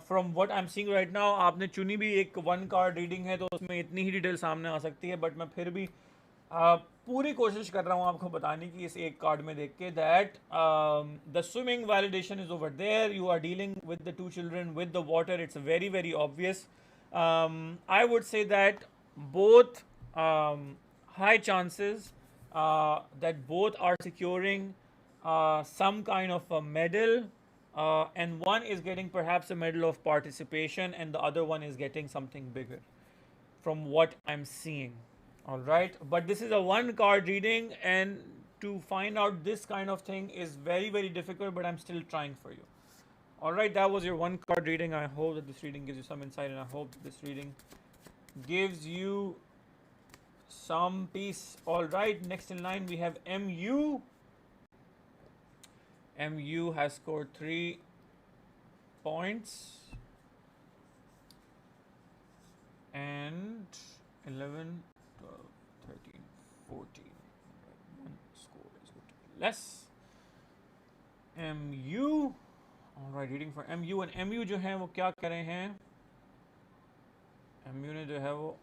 [SPEAKER 2] From what I'm seeing right now, आपने चुनी भी एक 1-card reading है, तो उसमें इतनी ही डिटेल सामने आ सकती है, बट मैं फिर भी पूरी कोशिश कर रहा हूँ आपको बताने की इस एक कार्ड में देख के, that the swimming validation is over there. You are dealing with the 2 children with the water. It's very very obvious. I would say that both high chances that both are securing some kind of a medal, and one is getting perhaps a medal of participation and the other one is getting something bigger from what I'm seeing. All right, but this is a 1-card reading, and to find out this kind of thing is very very difficult, but I'm still trying for you. All right, that was your 1-card reading. I hope that this reading gives you some insight, and I hope that this reading gives you some peace. All right, next in line we have MU. MU has scored 3 points and 11, 12, 13, 14. One score is going to be less. MU. All right, reading for MU, and MU जो है वो क्या कर रहे हैं? MU ने जो है वो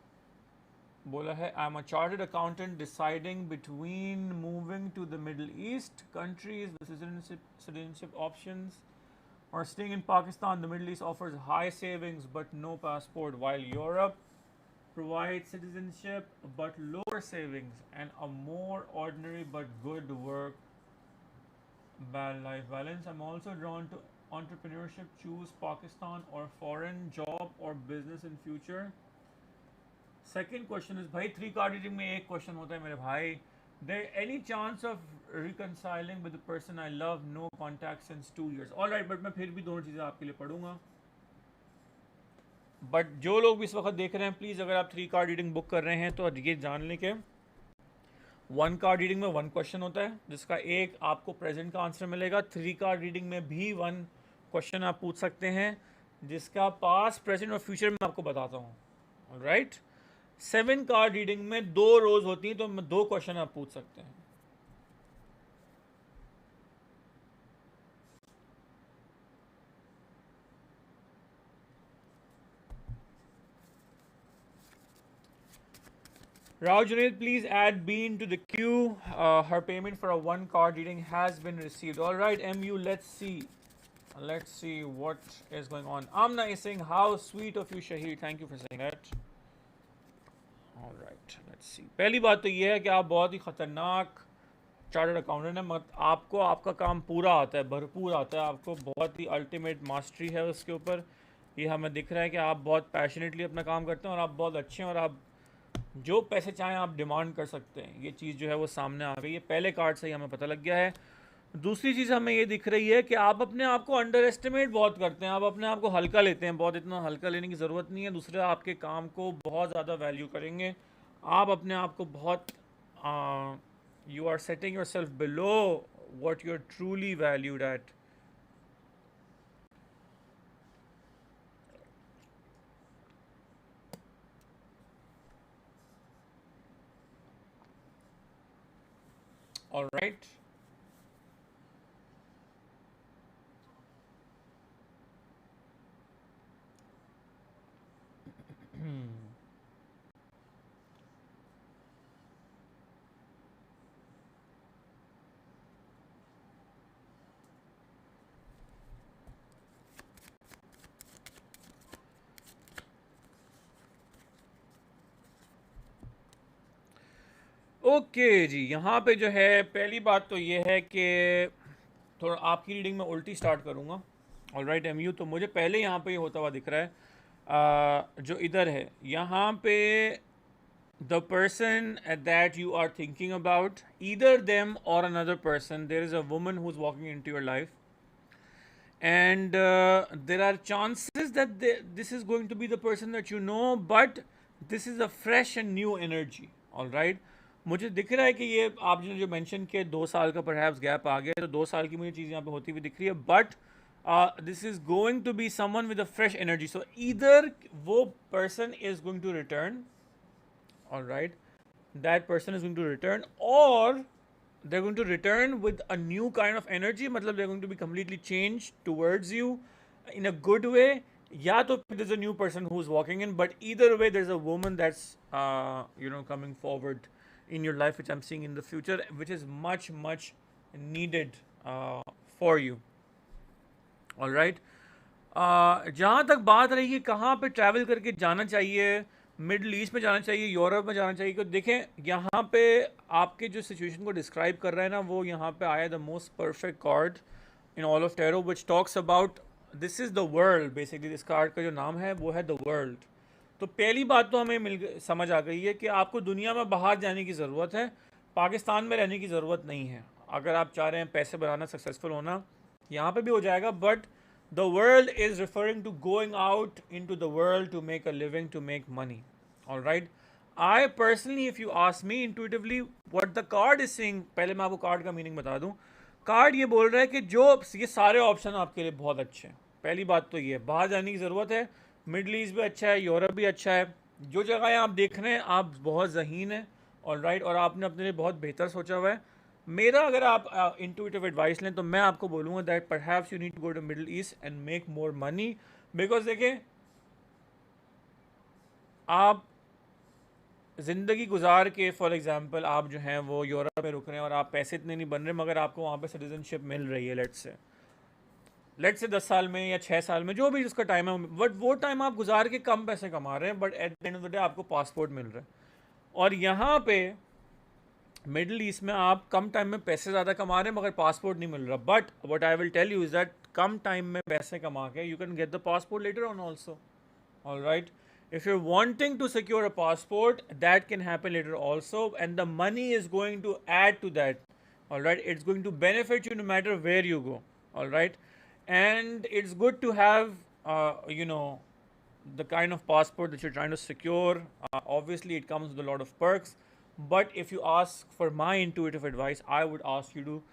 [SPEAKER 2] बोला है, I'm a chartered accountant deciding between moving to the Middle East countries, the citizenship options, or staying in Pakistan. The Middle East offers high savings but no passport, while Europe provides citizenship but lower savings and a more ordinary but good work life balance. I'm also drawn to entrepreneurship. Choose Pakistan or foreign job or business in future. Second question is, भाई 3-card reading में एक question होता है मेरे भाई. There any chance of reconciling with the person I love? No contact since 2 years. All right, but मैं फिर भी दोनों चीज़ें आपके लिए पढ़ूंगा. बट जो लोग भी इस वक्त देख रहे हैं, प्लीज़ अगर आप 3 कार्ड रीडिंग बुक कर रहे हैं तो ये जान लें कि 1 कार्ड रीडिंग में 1 क्वेश्चन होता है, जिसका एक आपको प्रेजेंट का आंसर मिलेगा। 3 कार्ड रीडिंग में भी 1 क्वेश्चन आप पूछ सकते हैं, जिसका पास्ट, प्रेजेंट और फ्यूचर में आपको बताता हूँ। राइट। 7 कार्ड रीडिंग में 2 रोज होती हैं, तो 2 क्वेश्चन आप पूछ सकते हैं। Rao Junaid, please add Bean to the queue. Her payment for a 1 card reading has been received. All right, MU, let's see. Let's see what is going on. Amna is saying, how sweet of you, Shaheer. Thank you for saying that. All right, let's see. पहली बात तो ये है कि आप बहुत ही खतरनाक chartered accountant हैं, मत आपको आपका काम पूरा आता है, भरपूर आता है, आपको बहुत ही अल्टीमेट मास्टरी है उसके ऊपर। ये हमें दिख रहा है कि आप बहुत पैशनेटली अपना काम करते हैं और आप बहुत अच्छे हैं और आप जो पैसे चाहें आप डिमांड कर सकते हैं। ये चीज़ जो है वो सामने आ गई है, पहले कार्ड से ही हमें पता लग गया है। दूसरी चीज़ हमें ये दिख रही है कि आप अपने आप को अंडर एस्टिमेट बहुत करते हैं, आप अपने आप को हल्का लेते हैं बहुत। इतना हल्का लेने की ज़रूरत नहीं है। दूसरे आपके काम को बहुत ज़्यादा वैल्यू करेंगे। आप अपने आप को बहुत you are setting yourself below what you are truly valued at. Alright, okay जी। यहाँ पे जो है पहली बात तो ये है कि थोड़ा आपकी रीडिंग में उल्टी स्टार्ट करूँगा। ऑलराइट MU, तो मुझे पहले यहाँ पे ये होता हुआ दिख रहा है जो इधर है, यहाँ पे the person that you are thinking about, either them or another person, there is a woman who's walking into your life, and there are chances that this is going to be the person that you know, but this is a fresh and new energy. all right, मुझे दिख रहा है कि ये आपने जो mention किया 2 साल का परहैप्स गैप आ गया, तो 2 साल की मुझे चीज़ यहाँ पे होती हुई दिख रही है, but this is going to be someone with a fresh energy. So either वो person is going to return, all right, that person is going to return, or they're going to return with a new kind of energy. मतलब they're going to be completely changed towards you in a good way. या तो there's a new person who's walking in, but either way there's a woman that's coming forward in your life, which I'm seeing in the future, which is much needed for you. all right, जहाँ तक बात रही है कहाँ पे travel करके जाना चाहिए, मिडल ईस्ट में जाना चाहिए, यूरोप में जाना चाहिए, क्योंकि देखें यहाँ पे आपके जो सिचुएशन को डिस्क्राइब कर रहा है ना, वो यहाँ पे आया the most perfect card in all of tarot, which talks about this is the world. Basically इस कार्ड का जो नाम है वो है द वर्ल्ड। तो पहली बात तो हमें समझ आ गई है कि आपको दुनिया में बाहर जाने की ज़रूरत है, पाकिस्तान में रहने की ज़रूरत नहीं है। अगर आप चाह रहे हैं पैसे बनाना, सक्सेसफुल होना, यहाँ पे भी हो जाएगा, but the world is referring to going out into the world to make a living, to make money. all right, I personally, if you ask me intuitively, what the card is saying, पहले मैं आपको card का meaning बता दूं। Card ये बोल रहा है कि जो ये सारे ऑप्शन आपके लिए बहुत अच्छे हैं। पहली बात तो ये है, बाहर जाने की ज़रूरत है, मिडल ईस्ट भी अच्छा है, यूरोप भी अच्छा है, जो जगह आप देख रहे हैं आप बहुत ज़हीन है। ऑल राइट, और आपने अपने लिए बहुत बेहतर सोचा हुआ है। मेरा अगर आप इंटुइटिव एडवाइस लें तो मैं आपको बोलूँगा that perhaps you need to go to Middle East and make more money, because देखें आप ज़िंदगी गुजार के, फॉर एग्जांपल आप जो हैं वो यूरोप में रुक रहे हैं और आप पैसे इतने नहीं बन रहे, मगर आपको वहाँ पे सिटीजनशिप मिल रही है, लेट्स से 10 साल में या 6 साल में, जो भी उसका टाइम है, बट वो टाइम आप गुजार के कम पैसे कमा रहे हैं, but at the end of the day आपको पासपोर्ट मिल रहा है। और यहाँ पे मिडल ईस्ट में आप कम टाइम में पैसे ज़्यादा कमा रहे हैं मगर पासपोर्ट नहीं मिल रहा। But what I will tell you is that कम टाइम में पैसे कमा के you can get the passport letter on also. All right, if you're wanting to secure a passport, that can happen later also, and the money is going to add to that. all right, it's going to benefit you no matter where you go. all right, and it's good to have the kind of passport that you're trying to secure. Obviously, it comes with a lot of perks. But if you ask for my intuitive advice, I would ask you to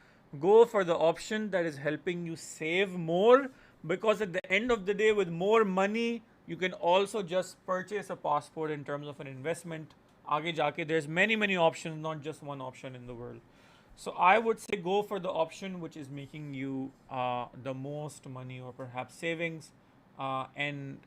[SPEAKER 2] go for the option that is helping you save more, because at the end of the day, with more money, you can also just purchase a passport in terms of an investment. Aage jaake, there's many options, not just one option in the world. So I would say go for the option which is making you the most money, or perhaps savings, and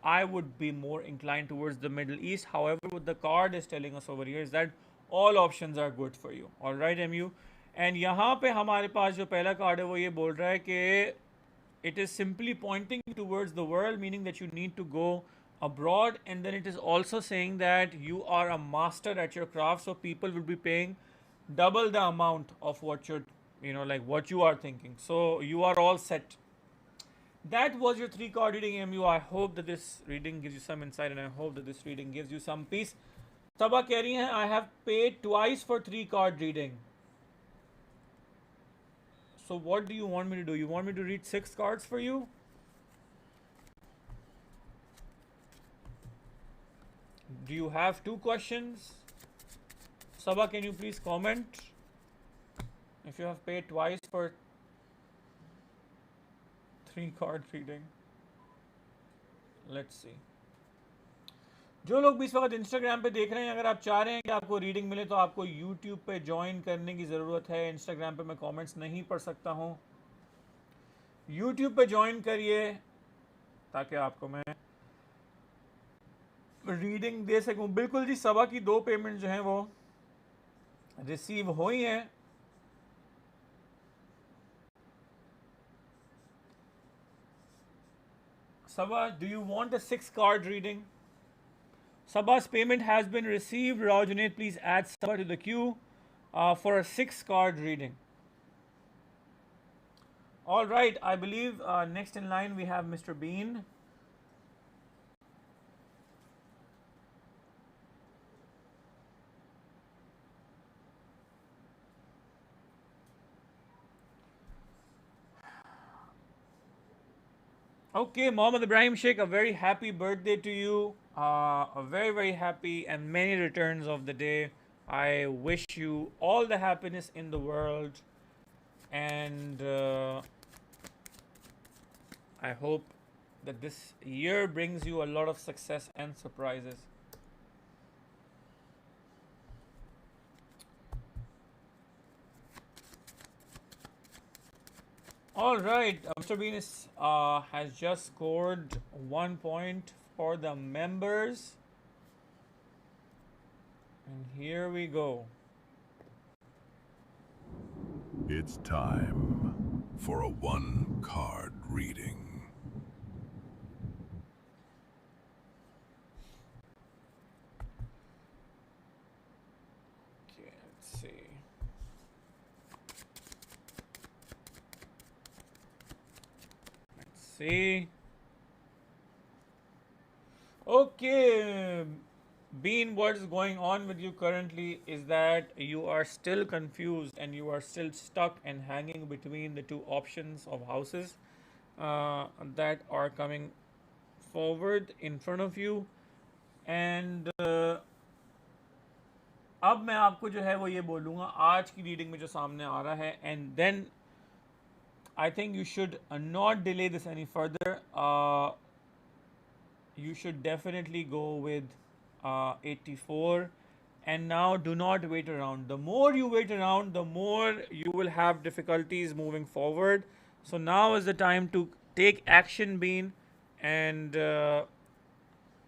[SPEAKER 2] I would be more inclined towards the Middle East. However, what the card is telling us over here is that all options are good for you. All right, MU. And यहाँ पे हमारे पास जो पहला card है वो ये बोल रहा है कि it is simply pointing towards the world, meaning that you need to go abroad, and then it is also saying that you are a master at your craft, so people will be paying double the amount of what you're, like what you are thinking. So you are all set. That was your 3 card reading, MU. I hope that this reading gives you some insight, and I hope that this reading gives you some peace. Sabah कह रही हैं, I have paid twice for 3 card reading. So what do you want me to do? You want me to read 6 cards for you? Do you have 2 questions? Sabah, can you please comment if you have paid twice for 3 card reading? Let's see. जो लोग भी इस वक्त Instagram पे देख रहे हैं, अगर आप चाह रहे हैं कि आपको रीडिंग मिले तो आपको यूट्यूब पे ज्वाइन करने की ज़रूरत है. इंस्टाग्राम पे मैं कमेंट्स नहीं पढ़ सकता हूँ. यूट्यूब पे ज्वाइन करिए ताकि आपको मैं रीडिंग दे सकूँ. बिल्कुल जी, सबा की 2 पेमेंट जो हैं वो रिसीव हुई हैं. Sabah, do you want a 6-card reading? Sabah's payment has been received. Rao Junaid, please add Sabah to the queue for a 6-card reading. All right, I believe next in line we have Mr. Bean. Okay, Mohammed Ibrahim Sheikh, a very happy birthday to you. A very happy and many returns of the day. I wish you all the happiness in the world, and I hope that this year brings you a lot of success and surprises. All right, Mr. Venus has just scored 1 point for the members. And here we go.
[SPEAKER 1] It's time for a 1-card reading.
[SPEAKER 2] Okay, let's see. See. Okay, Bean, what is going on with you currently is that you are still confused and you are still stuck and hanging between the 2 options of houses that are coming forward in front of you. And अब मैं आपको जो है वो ये बोलूँगा आज की रीडिंग में जो सामने आ रहा है, and then I think you should not delay this any further. You should definitely go with 84, and now do not wait around. The more you wait around, the more you will have difficulties moving forward. So now is the time to take action, Bean, and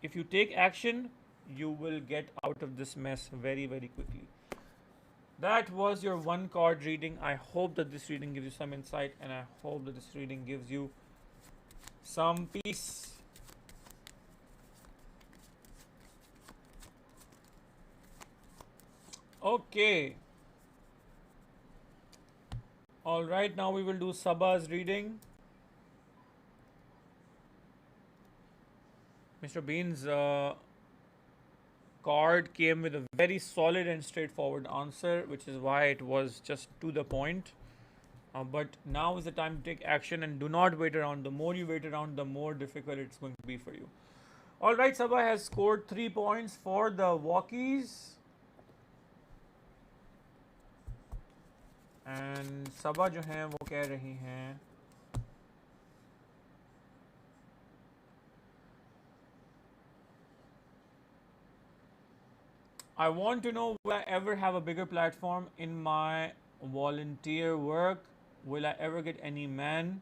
[SPEAKER 2] if you take action, you will get out of this mess very quickly. That was your 1-card reading. I hope that this reading gives you some insight, and I hope that this reading gives you some peace. Okay. All right, now we will do Sabah's reading. Mr. Bean's card came with a very solid and straightforward answer, which is why it was just to the point. But now is the time to take action and do not wait around. The more you wait around, the more difficult it's going to be for you. All right, Sabah has scored 3 points for the walkies. And Sabah जो हैं वो कह रही हैं I want to know, will I ever have a bigger platform in my volunteer work? Will I ever get any man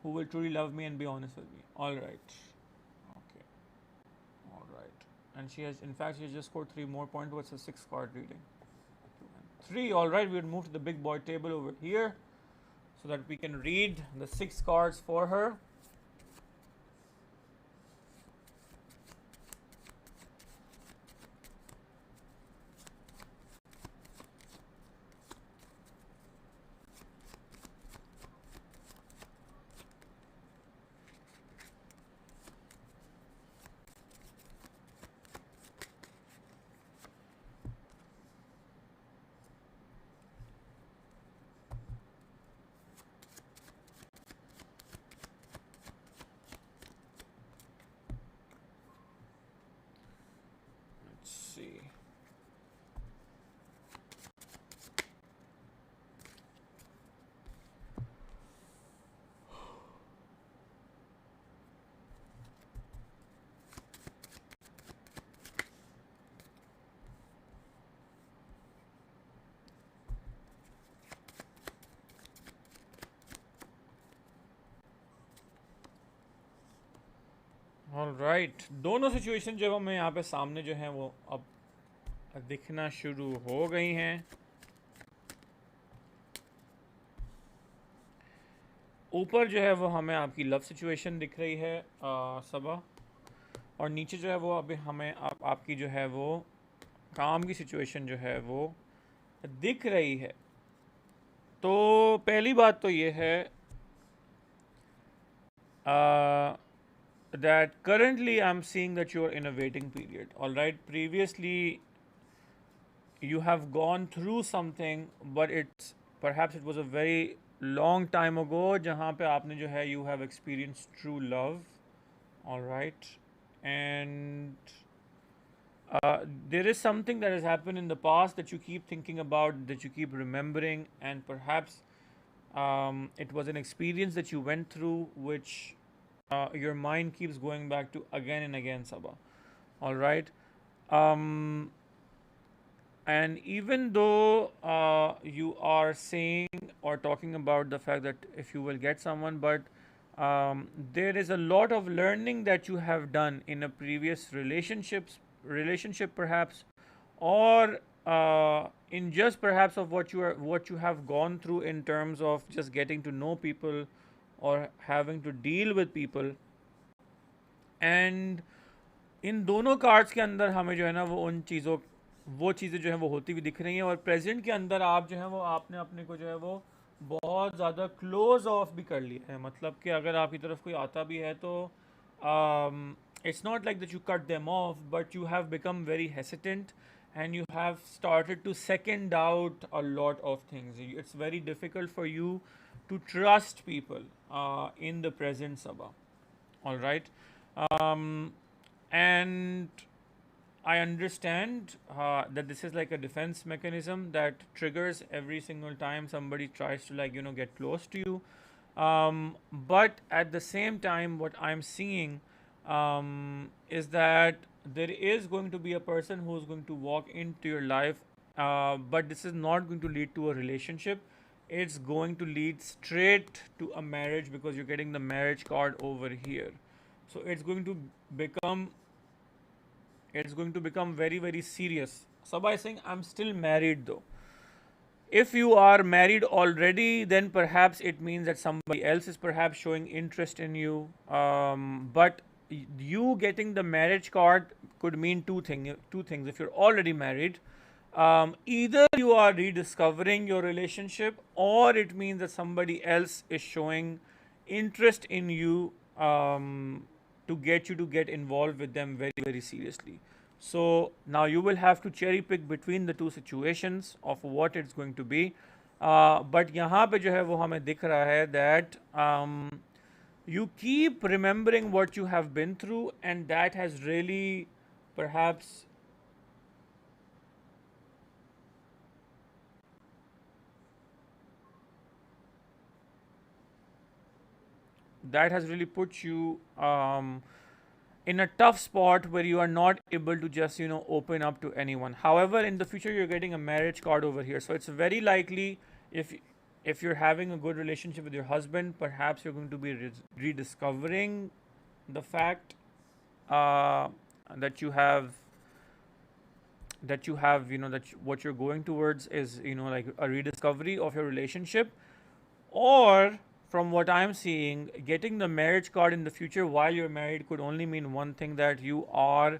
[SPEAKER 2] who will truly love me and be honest with me? All right. Okay. All right. And she has, in fact, she has just scored 3 more points. What's a 6 card reading? 2 and 3. All right. We'll move to the big boy table over here so that we can read the 6 cards for her. Let's see. Alright, दोनों situation जब हमें यहाँ पे सामने जो हैं वो अब दिखना शुरू हो गई हैं. ऊपर जो है वो हमें आपकी लव सिचुएशन दिख रही है सबा, और नीचे जो है वो अभी हमें आपकी जो है वो काम की सिचुएशन जो है वो दिख रही है. तो पहली बात तो ये है that currently I'm seeing that you're in a waiting period. All right, previously you have gone through something, but perhaps it was a very long time ago जहाँ पे आपने जो है you have experienced true love. All right, and there is something that has happened in the past that you keep thinking about, that you keep remembering, and perhaps it was an experience that you went through which your mind keeps going back to again and again, Sabah. All right. And even though you are saying or talking about the fact that if you will get someone, but there is a lot of learning that you have done in a previous relationship perhaps, or in just perhaps of what you have gone through in terms of just getting to know people or having to deal with people. And इन दोनों cards के अंदर हमें जो है ना वो चीज़ें जो है वो होती हुई दिख रही हैं, और प्रेजेंट के अंदर आप जो है वो आपने अपने को जो है वो बहुत ज़्यादा क्लोज ऑफ भी कर लिया है. मतलब कि अगर आपकी तरफ कोई आता भी है तो it's not like that you cut them off, but you have become very hesitant and you have started to second out a lot of things. It's very difficult for you to trust people in the present, Sabah. All right. And I understand that this is like a defense mechanism that triggers every single time somebody tries to get close to you. But at the same time, what I'm seeing is that there is going to be a person who is going to walk into your life, but this is not going to lead to a relationship. It's going to lead straight to a marriage, because you're getting the marriage card over here. So it's going to become very, very serious. Sabah is saying, I'm still married though. If you are married already, then perhaps it means that somebody else is perhaps showing interest in you. But you getting the marriage card could mean two things. If you're already married, either you are rediscovering your relationship, or it means that somebody else is showing interest in you to get you to get involved with them very, very seriously. So now you will have to cherry pick between the two situations of what it's going to be. But यहाँ पे जो है वो हमें दिख रहा है that you keep remembering what you have been through, and that has really perhaps put you in a tough spot where you are not able to just open up to anyone. However, in the future you're getting a marriage card over here, so it's very likely if you're having a good relationship with your husband, perhaps you're going to be rediscovering the fact uh, that you have what you're going towards is like a rediscovery of your relationship. Or from what I'm seeing, getting the marriage card in the future while you're married could only mean one thing, that you are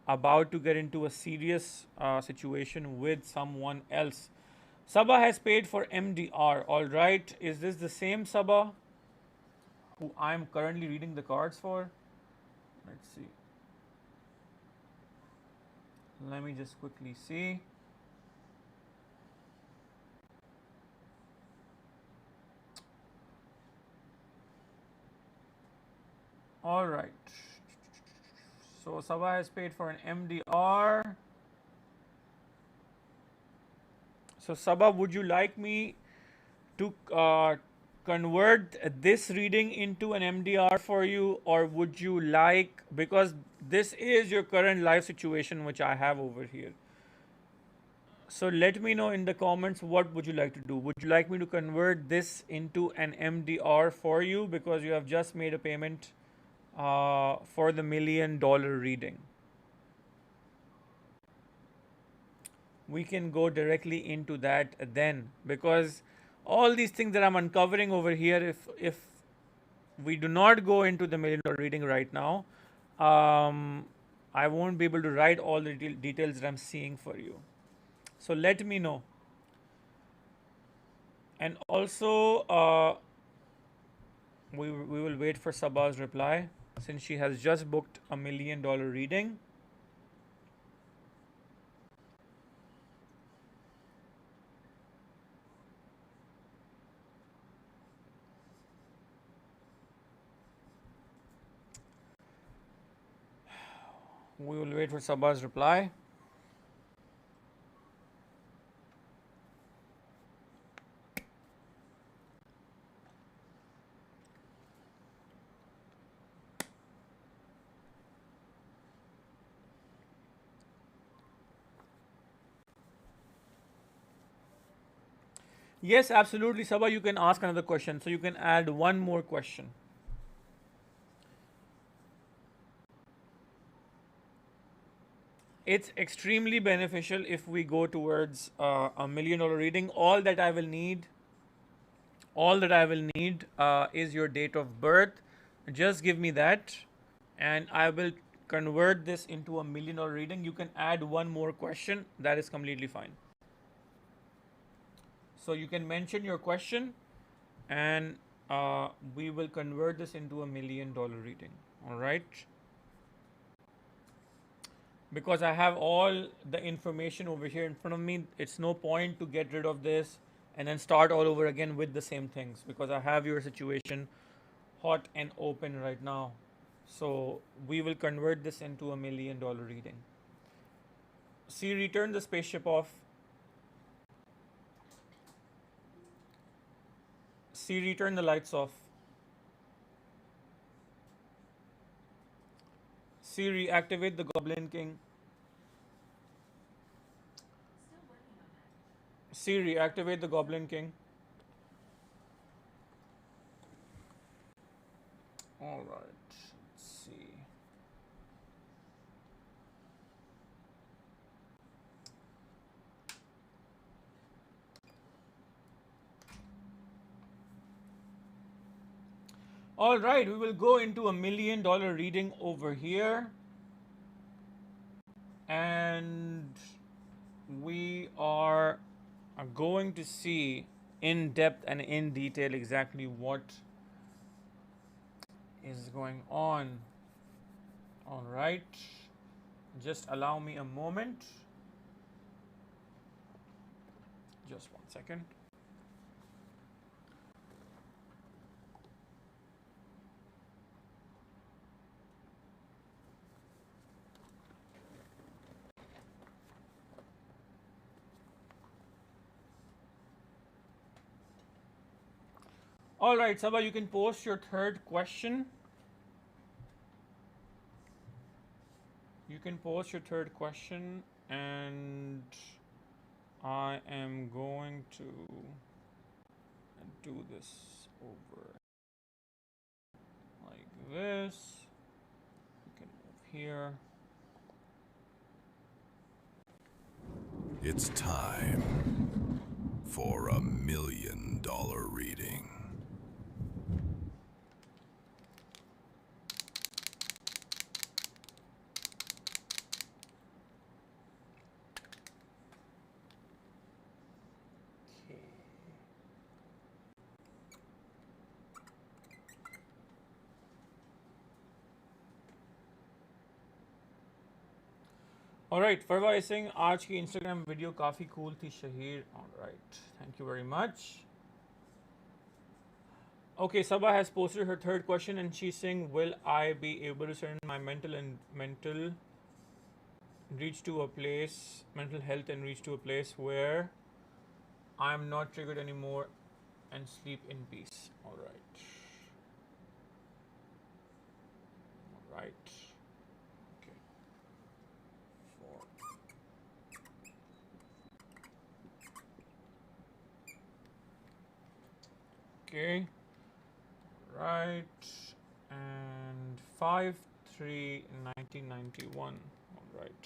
[SPEAKER 2] about to get into a serious situation with someone else. Sabah has paid for MDR. All right, is this the same Sabah who I'm currently reading the cards for? Let's see. Let me just quickly see. All right. So Sabah has paid for an MDR. So Sabah, would you like me to convert this reading into an MDR for you, or would you like, because this is your current life situation which I have over here. So let me know in the comments, what would you like to do? Would you like me to convert this into an MDR for you because you have just made a payment for the $1 million reading? We can go directly into that then, because all these things that I'm uncovering over here, if we do not go into the $1 million reading right now, I won't be able to write all the details that I'm seeing for you. So let me know. And also, we will wait for Sabah's reply, since she has just booked a $1 million reading. We will wait for Sabah's reply. Yes, absolutely, Sabah. You can ask another question. So you can add one more question. It's extremely beneficial if we go towards a $1 million reading. All that I will need is your date of birth. Just give me that, and I will convert this into a $1 million reading. You can add one more question. That is completely fine. So you can mention your question, and we will convert this into a $1 million reading. All right. Because I have all the information over here in front of me, it's no point to get rid of this and then start all over again with the same things, because I have your situation hot and open right now. So we will convert this into a $1 million reading. See, return the spaceship off. See, return the lights off. Siri, activate the Goblin King. Siri, activate the Goblin King. All right. Let's see. All right, we will go into a $1 million reading over here. And we are going to see in depth and in detail exactly what is going on. All right, just allow me a moment. Just 1 second. All right, Sabah, you can post your third question. You can post your third question, and I am going to do this over like this. You can move here.
[SPEAKER 1] It's time for $1 million reading.
[SPEAKER 2] Alright, Farwa is saying आज की Instagram video काफ़ी cool थी Shaheer. Alright, thank you very much. Okay, Sabah has posted her third question and she's saying, will I be able to send my mental health and reach to a place where I'm not triggered anymore and sleep in peace? Alright. Okay. Okay. Right. And 5/3/1991. All right.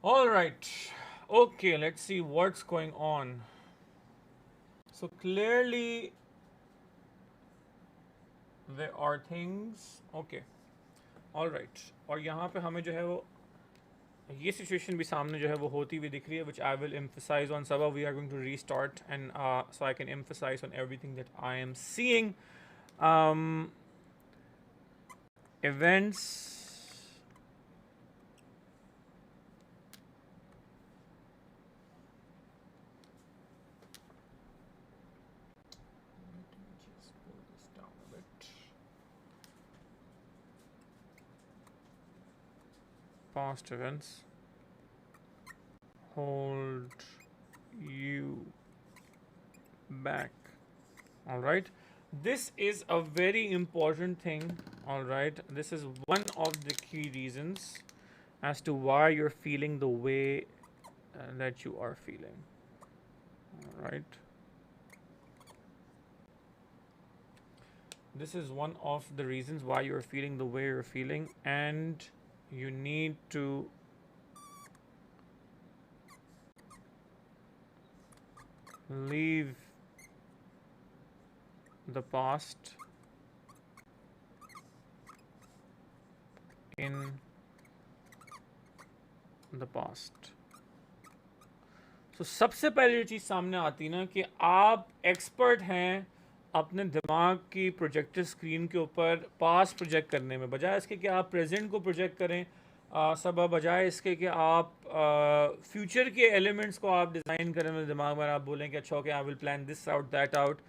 [SPEAKER 2] All right. Okay, let's see what's going on. So clearly there are things. Okay. All right. और यहाँ पे हमें जो है वो ये situation भी सामने जो है वो होती हुई दिख रही है, which I will emphasize on. Sabah, we are going to restart, and so I can emphasize on everything that I am seeing. Events. Past events hold you back. All right, this is a very important thing. All right, this is one of the key reasons as to why you're feeling the way that you are feeling. All right, this is one of the reasons why you're feeling the way you're feeling, and you need to leave the past in the past. So सबसे पहले जो चीज़ सामने आती है ना कि आप expert हैं अपने दिमाग की प्रोजेक्टर स्क्रीन के ऊपर पास्ट प्रोजेक्ट करने में, बजाय इसके कि आप प्रेजेंट को प्रोजेक्ट करें, सब बजाय इसके कि आप फ्यूचर के एलिमेंट्स को आप डिज़ाइन करें अपने दिमाग में, आप बोलें कि अच्छा okay I will plan this out that out.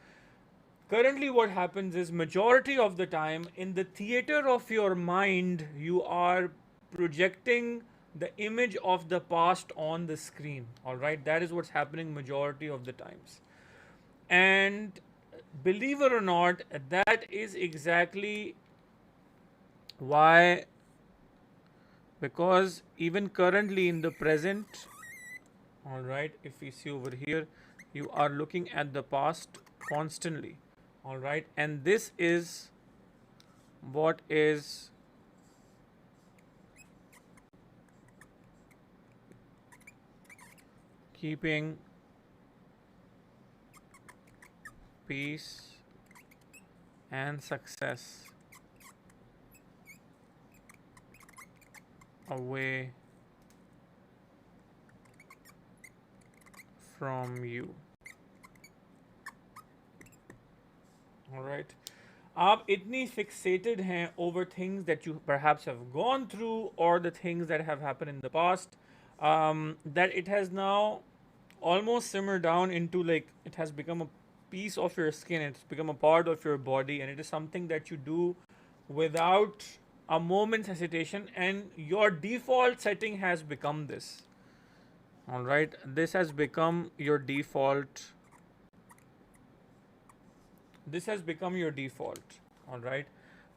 [SPEAKER 2] Currently what happens is majority of the time in the theater of your mind you are projecting the image of the past on the screen. All right, that is what's happening majority of the times, and believe it or not, that is exactly why, because even currently in the present, all right, if we see over here, you are looking at the past constantly. All right, and this is what is keeping peace and success away from you. all right. आप इतनी fixated हैं over things that you perhaps have gone through or the things that have happened in the past, that it has now almost simmered down into, like, it has become a piece of your skin, it's become a part of your body, and it is something that you do without a moment's hesitation, and your default setting has become this. All right, this has become your default. This has become your default. All right.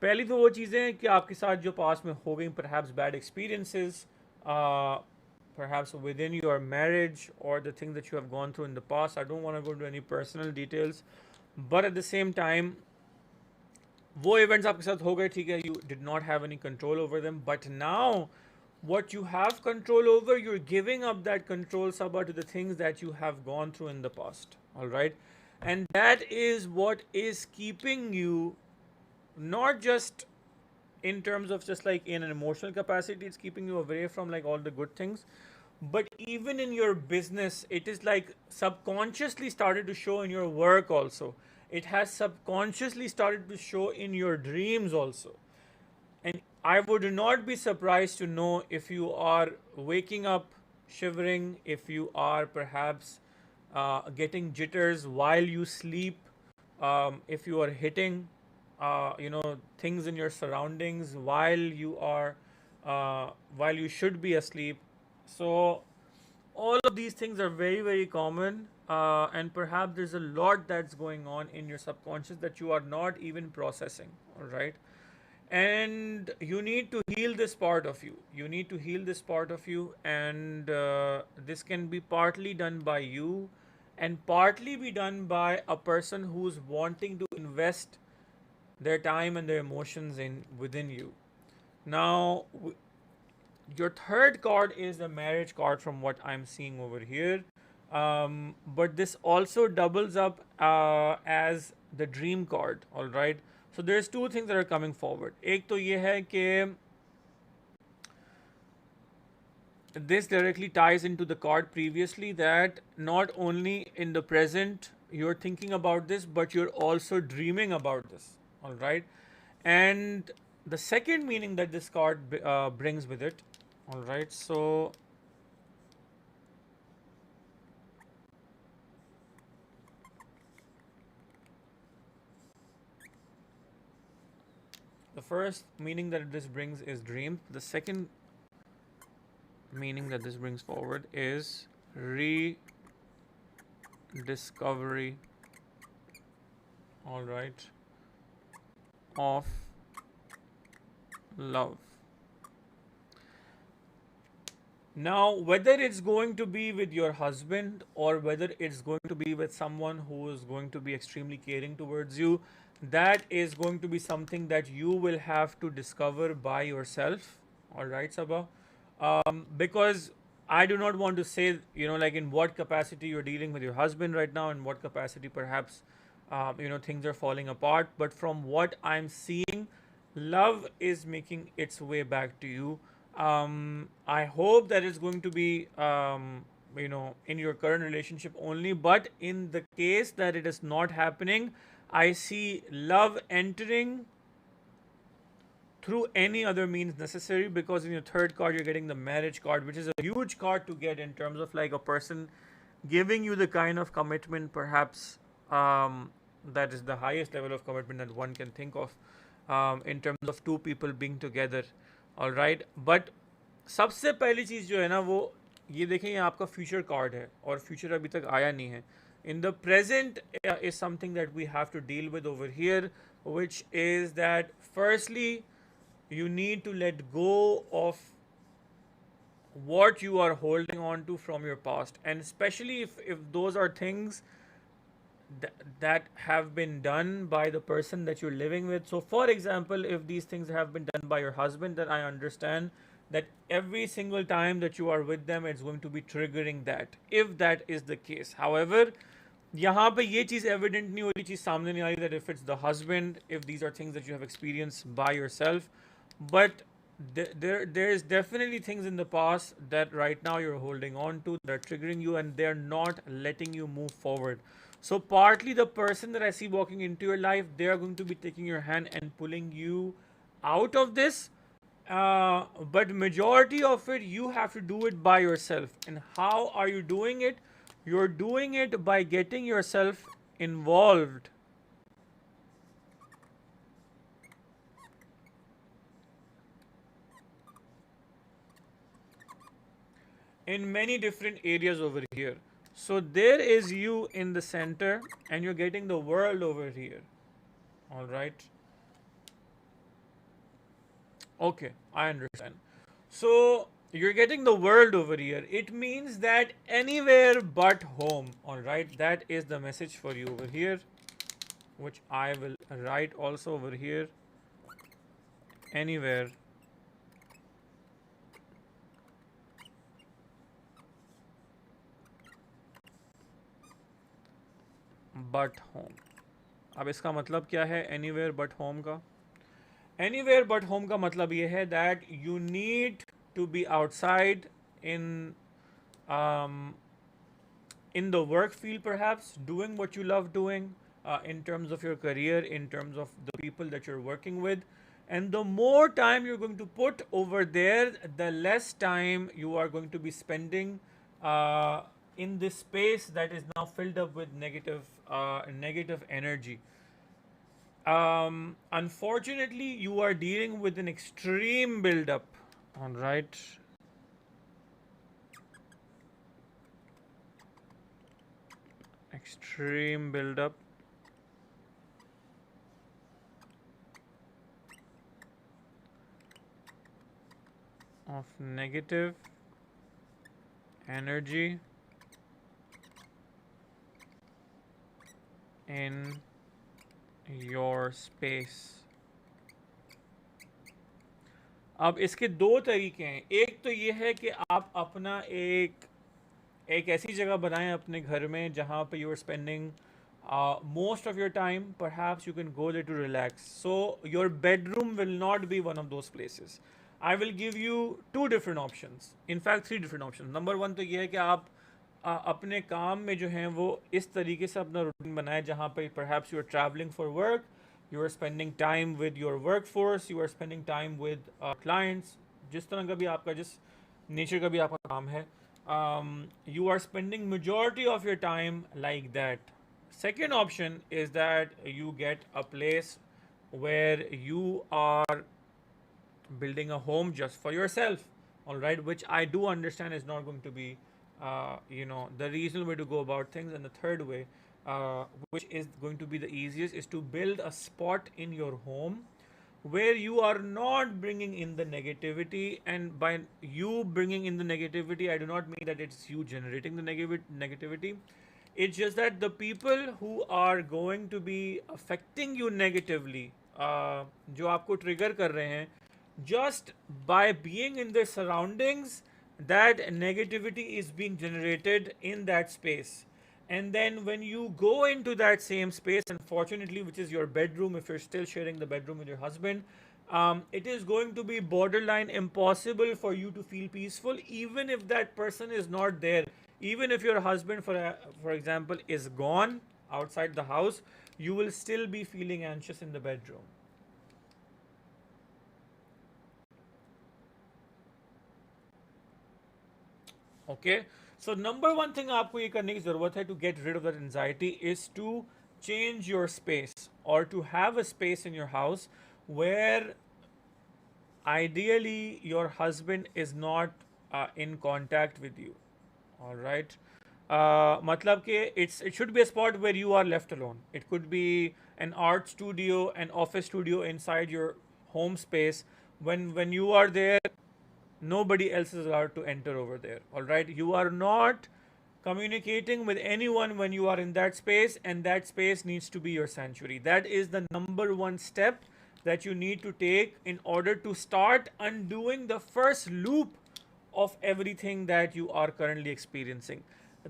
[SPEAKER 2] पहली तो वो चीज़ें हैं कि आपके साथ जो पास में हो गई, perhaps bad experiences, uh, perhaps within your marriage or the things that you have gone through in the past. I don't want to go into any personal details, but at the same time, वो events आपके साथ हो गए, ठीक है, you did not have any control over them, but now what you have control over, you're giving up that control, Sabah, to the things that you have gone through in the past. All right. And that is what is keeping you, not just in terms of just like in an emotional capacity, it's keeping you away from like all the good things, but even in your business, it is like subconsciously started to show in your work also. It has subconsciously started to show in your dreams also. And I would not be surprised to know if you are waking up shivering, if you are perhaps getting jitters while you sleep, if you are hitting, things in your surroundings while you should be asleep. So all of these things are very, very common, and perhaps there's a lot that's going on in your subconscious that you are not even processing. All right. And you need to heal this part of you. You need to heal this part of you, and this can be partly done by you and partly be done by a person who's wanting to invest their time and their emotions in within you. Now, your third card is the marriage card from what I'm seeing over here. But this also doubles up as the dream card. All right. So there's two things that are coming forward. एक तो ये है कि this directly ties into the card previously, that not only in the present you're thinking about this, but you're also dreaming about this. All right. And the second meaning that this card brings with it. All right. So the first meaning that this brings is dream. The second meaning that this brings forward is rediscovery, all right, of love. Now, whether it's going to be with your husband or whether it's going to be with someone who is going to be extremely caring towards you, that is going to be something that you will have to discover by yourself. All right, Sabah. Because I do not want to say, like in what capacity you're dealing with your husband right now, in what capacity perhaps, things are falling apart. But from what I'm seeing, love is making its way back to you. I hope that it's going to be, in your current relationship only. But in the case that it is not happening, I see love entering through any other means necessary, because in your third card you're getting the marriage card, which is a huge card to get in terms of like a person giving you the kind of commitment perhaps that is the highest level of commitment that one can think of, in terms of two people being together. All right. But सबसे पहली चीज़ जो है ना, वो ये देखें, ये आपका फ्यूचर कार्ड है और फ्यूचर अभी तक आया नहीं है. In the present is something that we have to deal with over here, which is that firstly, you need to let go of what you are holding on to from your past, and especially if those are things that have been done by the person that you're living with. So for example, if these things have been done by your husband, then I understand that every single time that you are with them, it's going to be triggering that, if that is the case. However, यहाँ पे ये चीज़ evident नहीं हो रही, चीज़ सामने नहीं आ रही, that if it's the husband, if these are things that you have experienced by yourself, but there is definitely things in the past that right now you're holding on to that are triggering you, and they're not letting you move forward. So partly the person that I see walking into your life, they are going to be taking your hand and pulling you out of this. But majority of it, you have to do it by yourself. And how are you doing it? You're doing it by getting yourself involved in many different areas over here. So there is you in the center, and you're getting the world over here. All right. Okay, I understand. So you're getting the world over here. It means that anywhere but home. All right. That is the message for you over here, which I will write also over here. Anywhere but home. अब इसका मतलब क्या है anywhere but home का? Anywhere but home का मतलब ये है that you need to be outside um, in the work field, perhaps doing what you love doing, in terms of your career, in terms of the people that you're working with. And the more time you're going to put over there, the less time you are going to be spending in this space that is now filled up with negative energy. Unfortunately, you are dealing with an extreme buildup. All right. Extreme buildup of negative energy in your space. अब इसके दो तरीके हैं. एक तो ये है कि आप अपना एक ऐसी जगह बनाएं अपने घर में जहाँ पे you are spending most of your time. Perhaps you can go there to relax. So your bedroom will not be one of those places. I will give you two different options. In fact, three different options. Number one तो ये है कि आप अपने काम में जो हैं वो इस तरीके से अपना रूटीन बनाएं जहाँ पे perhaps you are traveling for work, you are spending time with your workforce, you are spending time with clients, जिस तरह का भी आपका जिस नेचर का भी आपका काम है, you are spending majority of your time like that. Second option is that you get a place where you are building a home just for yourself, all right, which I do understand is not going to be the reasonable way to go about things. And the third way, which is going to be the easiest, is to build a spot in your home where you are not bringing in the negativity. And by you bringing in the negativity, I do not mean that it's you generating the negativity. It's just that the people who are going to be affecting you negatively, जो आपको trigger कर रहे हैं, just by being in their surroundings, that negativity is being generated in that space. And then when you go into that same space, unfortunately, which is your bedroom, if you're still sharing the bedroom with your husband, it is going to be borderline impossible for you to feel peaceful, even if that person is not there. Even if your husband, for example, is gone outside the house, you will still be feeling anxious in the bedroom. Okay, so number one thing आपको ये करने की ज़रूरत है to get rid of that anxiety is to change your space, or to have a space in your house where ideally your husband is not in contact with you. All right. मतलब कि it should be a spot where you are left alone. It could be an art studio, an office studio inside your home space. When you are there, nobody else is allowed to enter over there. All right. You are not communicating with anyone when you are in that space, and that space needs to be your sanctuary. That is the number one step that you need to take in order to start undoing the first loop of everything that you are currently experiencing.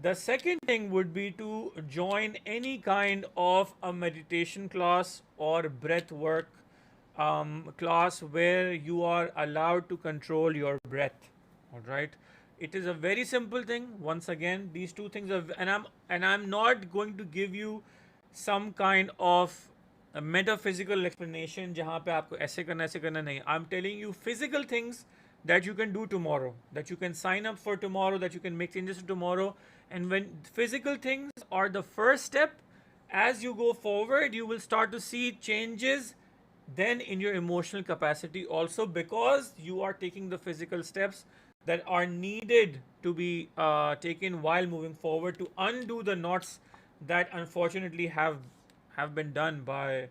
[SPEAKER 2] The second thing would be to join any kind of a meditation class or breath work class where you are allowed to control your breath. All right. It is a very simple thing. Once again, these two things are, and I'm not going to give you some kind of a metaphysical explanation जहाँ पे आपको ऐसे करना नहीं. I'm telling you physical things that you can do tomorrow, that you can sign up for tomorrow, that you can make changes to tomorrow. And when physical things are the first step, as you go forward, you will start to see changes then in your emotional capacity also, because you are taking the physical steps that are needed to be taken while moving forward to undo the knots that unfortunately have been done by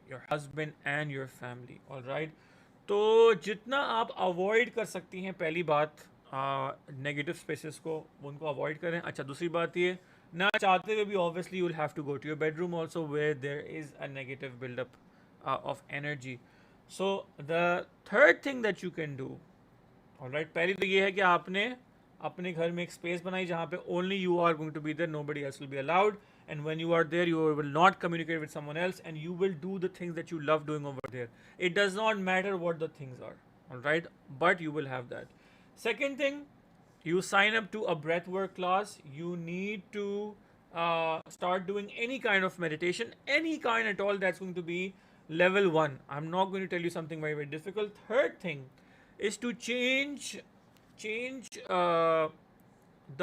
[SPEAKER 2] your husband and your family. All right. तो जितना आप avoid कर सकती हैं, पहली बात negative spaces को उनको अवॉइड करें. अच्छा, दूसरी बात ये, ना चाहते हुए भी obviously you will have to go to your bedroom also where there is a negative buildup of energy. So the third thing that you can do, alright, पहली तो ये है कि आपने अपने घर में एक स्पेस बनाई जहाँ पे only you are going to be there, nobody else will be allowed. And when you are there, you will not communicate with someone else, and you will do the things that you love doing over there. It does not matter what the things are, all right, but you will have that. Second thing, you sign up to a breathwork class. You need to start doing any kind of meditation, any kind at all, that's going to be level 1. I'm not going to tell you something very, very difficult. Third thing is to change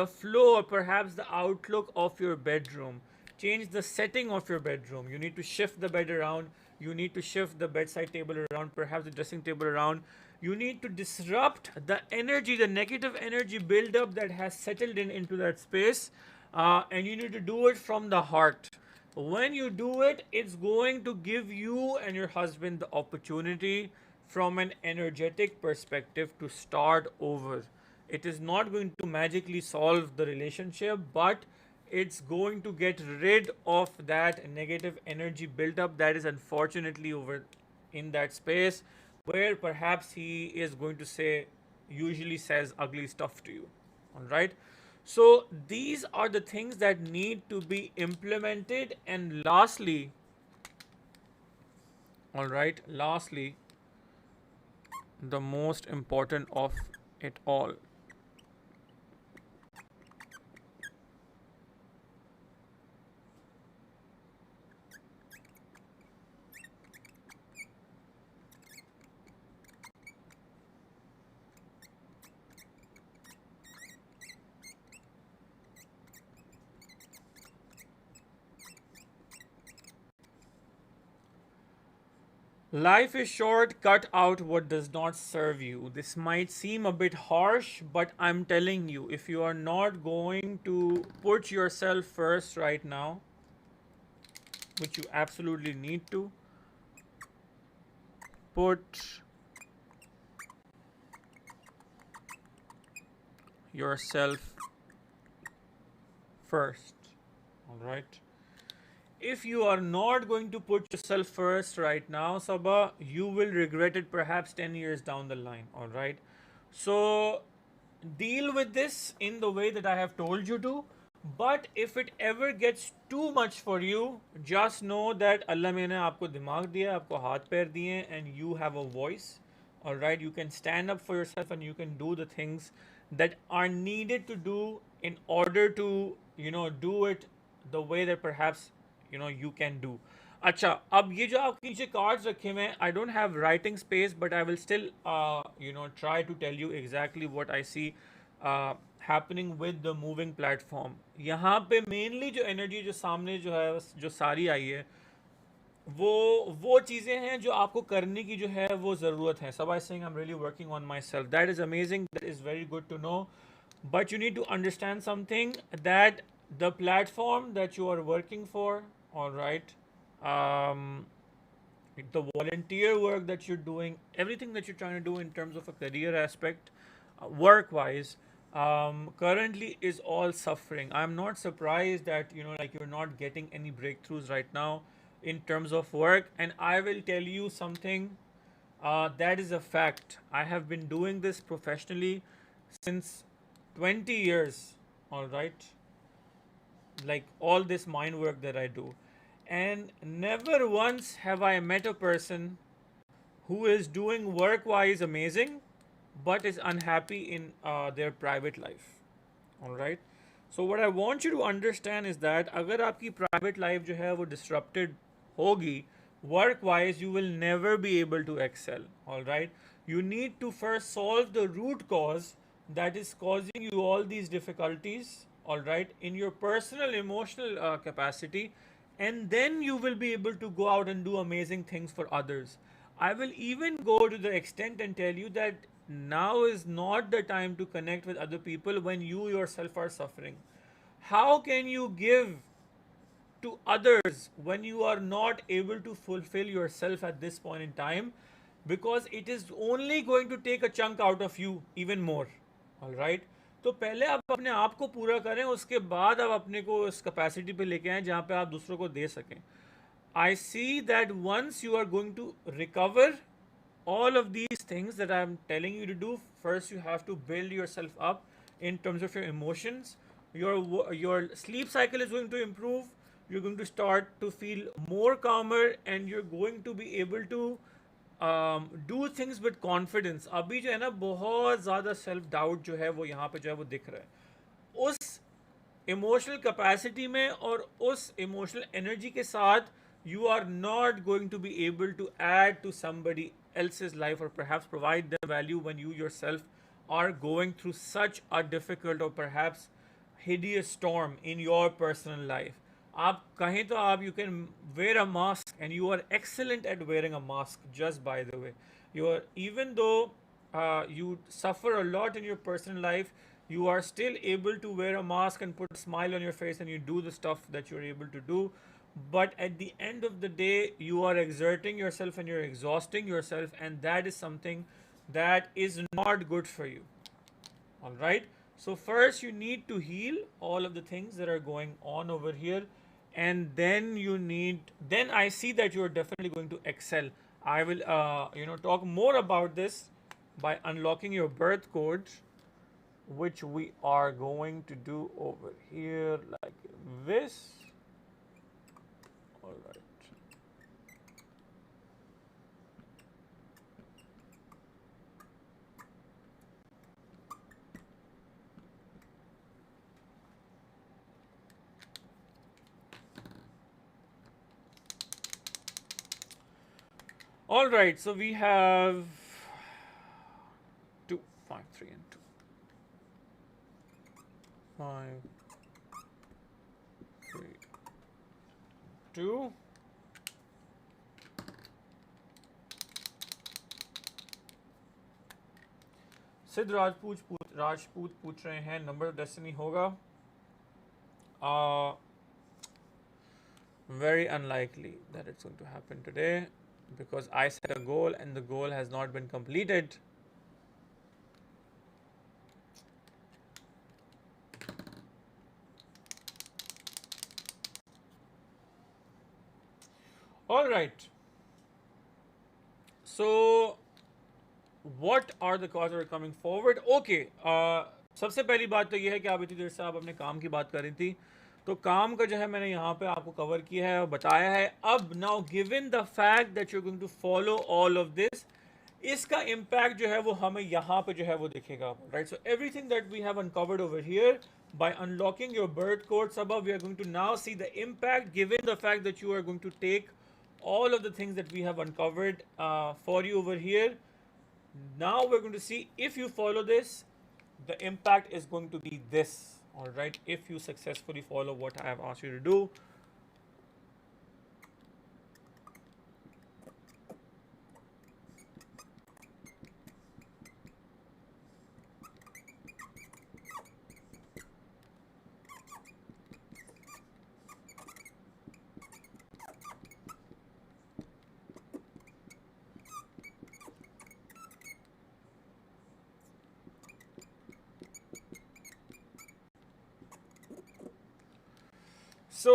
[SPEAKER 2] the flow, or perhaps the outlook of your bedroom. Change the setting of your bedroom. You need to shift the bed around. You need to shift the bedside table around, perhaps the dressing table around. You need to disrupt the energy, the negative energy buildup that has settled into that space. And you need to do it from the heart. When you do it, it's going to give you and your husband the opportunity from an energetic perspective to start over. It is not going to magically solve the relationship, but it's going to get rid of that negative energy buildup that is unfortunately over in that space, where perhaps he is going to say, usually says ugly stuff to you. All right. So these are the things that need to be implemented. And lastly, all right, lastly, the most important of it all, life is short, cut out what does not serve you. This might seem a bit harsh, but I'm telling you, if you are not going to put yourself first right now, which you absolutely need to, put yourself first, all right? If you are not going to put yourself first right now, Sabah, you will regret it perhaps 10 years down the line, all right? So deal with this in the way that I have told you to. But if it ever gets too much for you, just know that Allah मैंने आपको दिमाग दिया, आपको हाथ पैर दिए, and you have a voice, all right? You can stand up for yourself and you can do the things that are needed to do in order to, do it the way that perhaps you can do. अच्छा, अब ये जो आपके नीचे cards रखे हुए हैं, I don't have writing space, but I will still try to tell you exactly what I see happening with the moving platform. यहाँ पे मेनली जो एनर्जी जो सामने जो है, जो सारी आई है, वो चीज़ें हैं जो आपको करने की जो है वो ज़रूरत है. सब I saying I am really working on my self. That is amazing, that is very good to know. But you need to understand something, that the platform that you are working for, all right, the volunteer work that you're doing, everything that you're trying to do in terms of a career aspect, work wise, currently is all suffering. I'm not surprised that like you're not getting any breakthroughs right now in terms of work. And I will tell you something, that is a fact. I have been doing this professionally since 20 years, all right, like all this mind work that I do, and never once have I met a person who is doing work wise amazing but is unhappy in their private life. All right. So what I want you to understand is that अगर आपकी private life जो है वो disrupted होगी, work wise you will never be able to excel. All right. You need to first solve the root cause that is causing you all these difficulties. All right, in your personal emotional capacity, and then you will be able to go out and do amazing things for others. I will even go to the extent and tell you that now is not the time to connect with other people when you yourself are suffering. How can you give to others when you are not able to fulfill yourself at this point in time? Because it is only going to take a chunk out of you even more. All right. तो पहले आप अपने आप को पूरा करें, उसके बाद आप अपने को इस कैपेसिटी पे लेके आएं जहाँ पे आप दूसरों को दे सकें. I see that once you are going to recover all of these things that I'm telling you to do, first you have to build yourself up in terms of your emotions. Your sleep cycle is going to improve. You're going to start to feel more calmer, and you're going to be able to do things with confidence. अभी जो है ना बहुत ज़्यादा self doubt जो है वो यहाँ पे जो है वो दिख रहा है. उस इमोशनल कैपेसिटी में और उस इमोशनल एनर्जी के साथ you are not going to be able to add to somebody else's life or perhaps provide them value when you yourself are going through such a difficult or perhaps hideous storm in your personal life. आप कहें तो आप you can wear a mask, and you are excellent at wearing a mask, just by the way. You are, even though you suffer a lot in your personal life, you are still able to wear a mask and put a smile on your face, and you do the stuff that you're able to do. But at the end of the day, you are exerting yourself and you're exhausting yourself, and that is something that is not good for you. All right. So first you need to heal all of the things that are going on over here, and then then I see that you are definitely going to excel. I will talk more about this by unlocking your birth code, which we are going to do over here like this. All right. All right, so we have 2, 5, 3, and 2. 5, 3, 2. सिद्ध राजपूत पूछ रहे हैं number of destiny होगा. Very unlikely that it's going to happen today, because I set a goal and the goal has not been completed. All right. So what are the causes that are coming forward? Okay. सबसे पहली बात तो ये है कि आप इतनी देर से आप अपने काम की बात कर रही थी, तो काम का जो है मैंने यहाँ पे आपको कवर किया है और बताया है. अब now given the fact that you are going to follow all of this, इसका इम्पैक्ट जो है वो हमें यहाँ पे जो है वो दिखेगा. Right. So everything that we have uncovered over here by unlocking your birth code, Sabah, we are going to now see the impact given the fact that you are going to take all of the things that we have uncovered for you over here. Now we're going to see if you follow this, the impact is going to be this. All right, if you successfully follow what I have asked you to do. So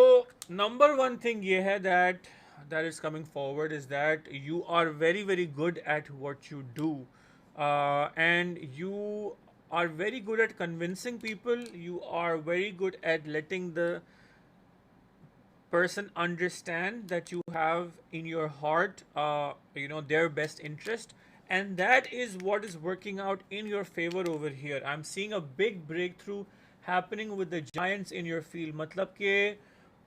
[SPEAKER 2] number one thing ये है that is coming forward is that you are very very good at what you do, and you are very good at convincing people. You are very good at letting the person understand that you have in your heart their best interest, And that is what is working out in your favor over here. I'm seeing a big breakthrough happening with the giants in your field. मतलब कि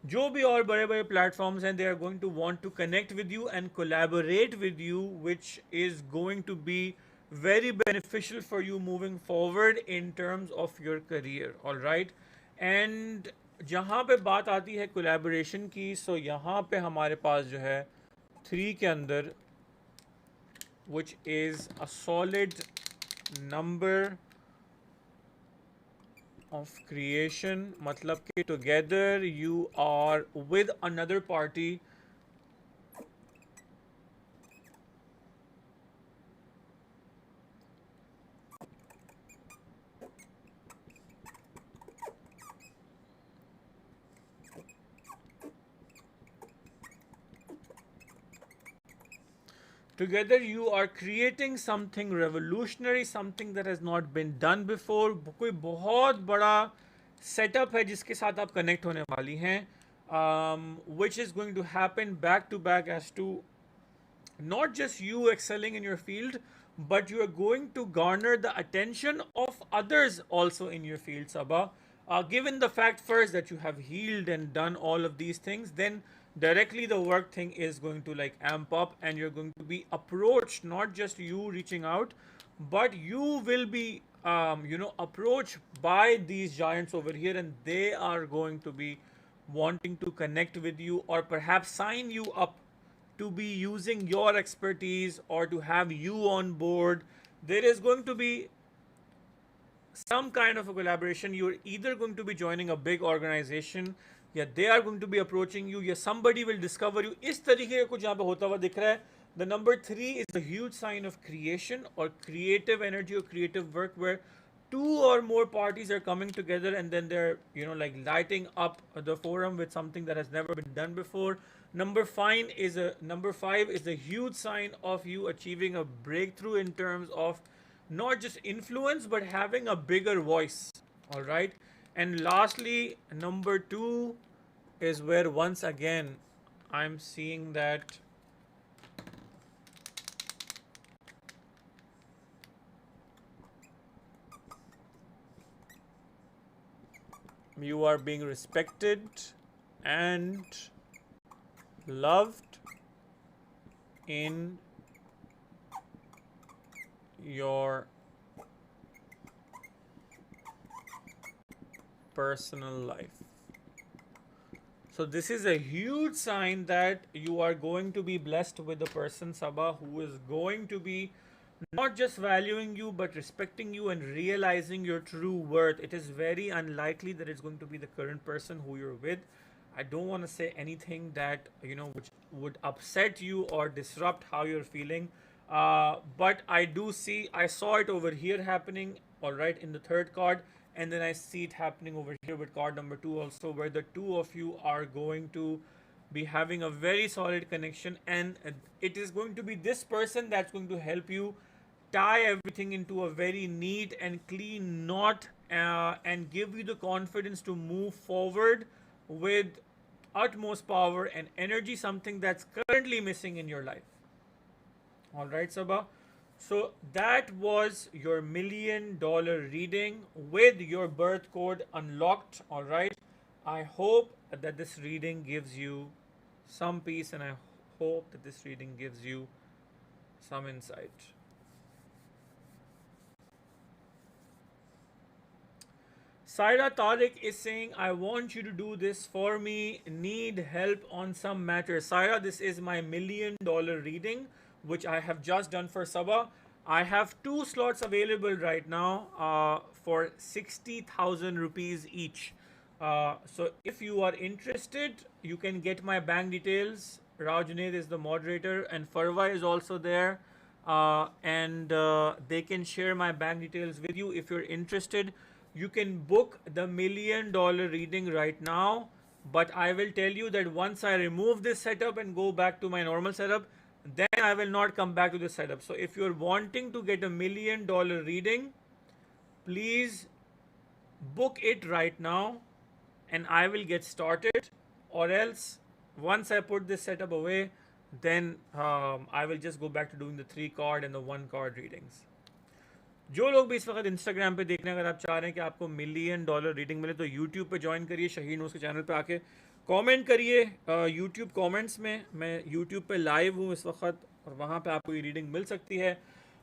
[SPEAKER 2] जो भी और बड़े बड़े platforms हैं, they are going to want to connect with you and collaborate with you, which is going to be very beneficial for you moving forward in terms of your career. All right, and जहाँ पे बात आती है collaboration की, so यहाँ पे हमारे पास जो है 3 के अंदर, which is a solid number of creation, मतलब कि together you are with another party. Together you are creating something revolutionary, something that has not been done before. कोई बहुत बड़ा setup है जिसके साथ आप connect होने वाली हैं, which is going to happen back to back as to not just you excelling in your field, but you are going to garner the attention of others also in your field, Sabah. Given the fact first that you have healed and done all of these things, then directly the work thing is going to like amp up, and you're going to be approached, not just you reaching out, but you will be approached by these giants over here, and they are going to be wanting to connect with you or perhaps sign you up to be using your expertise or to have you on board. There is going to be some kind of a collaboration. You're either going to be joining a big organization, या they are going to be approaching you, या somebody will discover you. इस तरीके का कुछ यहाँ पे होता हुआ दिख रहा है. The number 3 is a huge sign of creation or creative energy or creative work, where 2 or more parties are coming together and then they're like lighting up the forum with something that has never been done before. Number 5 is a huge sign of you achieving a breakthrough in terms of not just influence but having a bigger voice. All right, and lastly, number 2 is where once again I'm seeing that you are being respected and loved in your personal life. So this is a huge sign that you are going to be blessed with a person, Sabah, who is going to be not just valuing you but respecting you and realizing your true worth. It is very unlikely that it's going to be the current person who you're with. I don't want to say anything that which would upset you or disrupt how you're feeling, but I saw it over here happening, all right, in the third card, and then I see it happening over here with card number 2 also, where the two of you are going to be having a very solid connection, and it is going to be this person that's going to help you tie everything into a very neat and clean knot, and give you the confidence to move forward with utmost power and energy, something that's currently missing in your life. All right, Sabah. So that was your $1,000,000 reading with your birth code unlocked. All right, I hope that this reading gives you some peace, and I hope that this reading gives you some insight. Saira Tariq is saying, I want you to do this for me, need help on some matter. Saira, this is my $1,000,000 reading, which I have just done for Sabah. I have 2 slots available right now for 60,000 rupees each. So if you are interested, you can get my bank details. Rao Junaid is the moderator, and Farwa is also there. And they can share my bank details with you if you're interested. You can book the $1,000,000 reading right now, but I will tell you that once I remove this setup and go back to my normal setup, then I will not come back to this setup. So if you're wanting to get a $1,000,000 reading, please book it right now and I will get started, or else once I put this setup away, then I will just go back to doing the 3 card and the 1 card readings. जो लोग भी इस वक्त Instagram पे देख रहे हैं, अगर आप चाह रहे हैं कि आपको $1,000,000 रीडिंग मिले तो यूट्यूब पे ज्वाइन करिए, शहीर नोज़ के चैनल पे आके कमेंट करिए यूट्यूब कमेंट्स में। मैं यूट्यूब पे लाइव हूँ इस वक्त और वहाँ पे आपको ये रीडिंग मिल सकती है।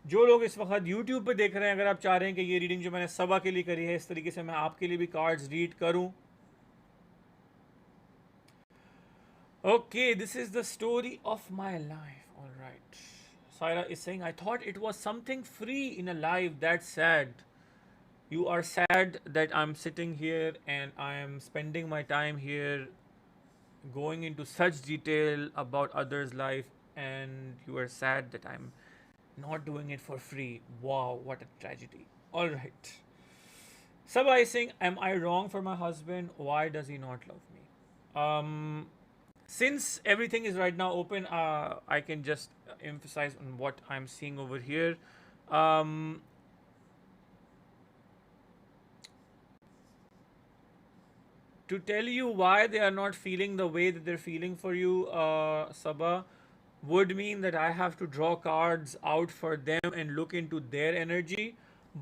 [SPEAKER 2] जो लोग इस वक्त यूट्यूब पे देख रहे हैं, अगर आप चाह रहे हैं कि ये रीडिंग जो मैंने सबा के लिए करी है, इस तरीके से मैं आपके लिए भी कार्ड्स रीड करूँ। Okay, this is the story of my life. All right. Saira is saying, I thought it was something free in a life. That's sad. You are sad that I'm sitting here and I am spending my time here going into such detail about others' life, and you are sad that I'm not doing it for free. Wow, what a tragedy. All right. Sabah is saying, am I wrong for my husband? Why does he not love me? Since everything is right now open, I can just emphasize on what I'm seeing over here. To tell you why they are not feeling the way that they're feeling for you, Sabah, would mean that I have to draw cards out for them and look into their energy.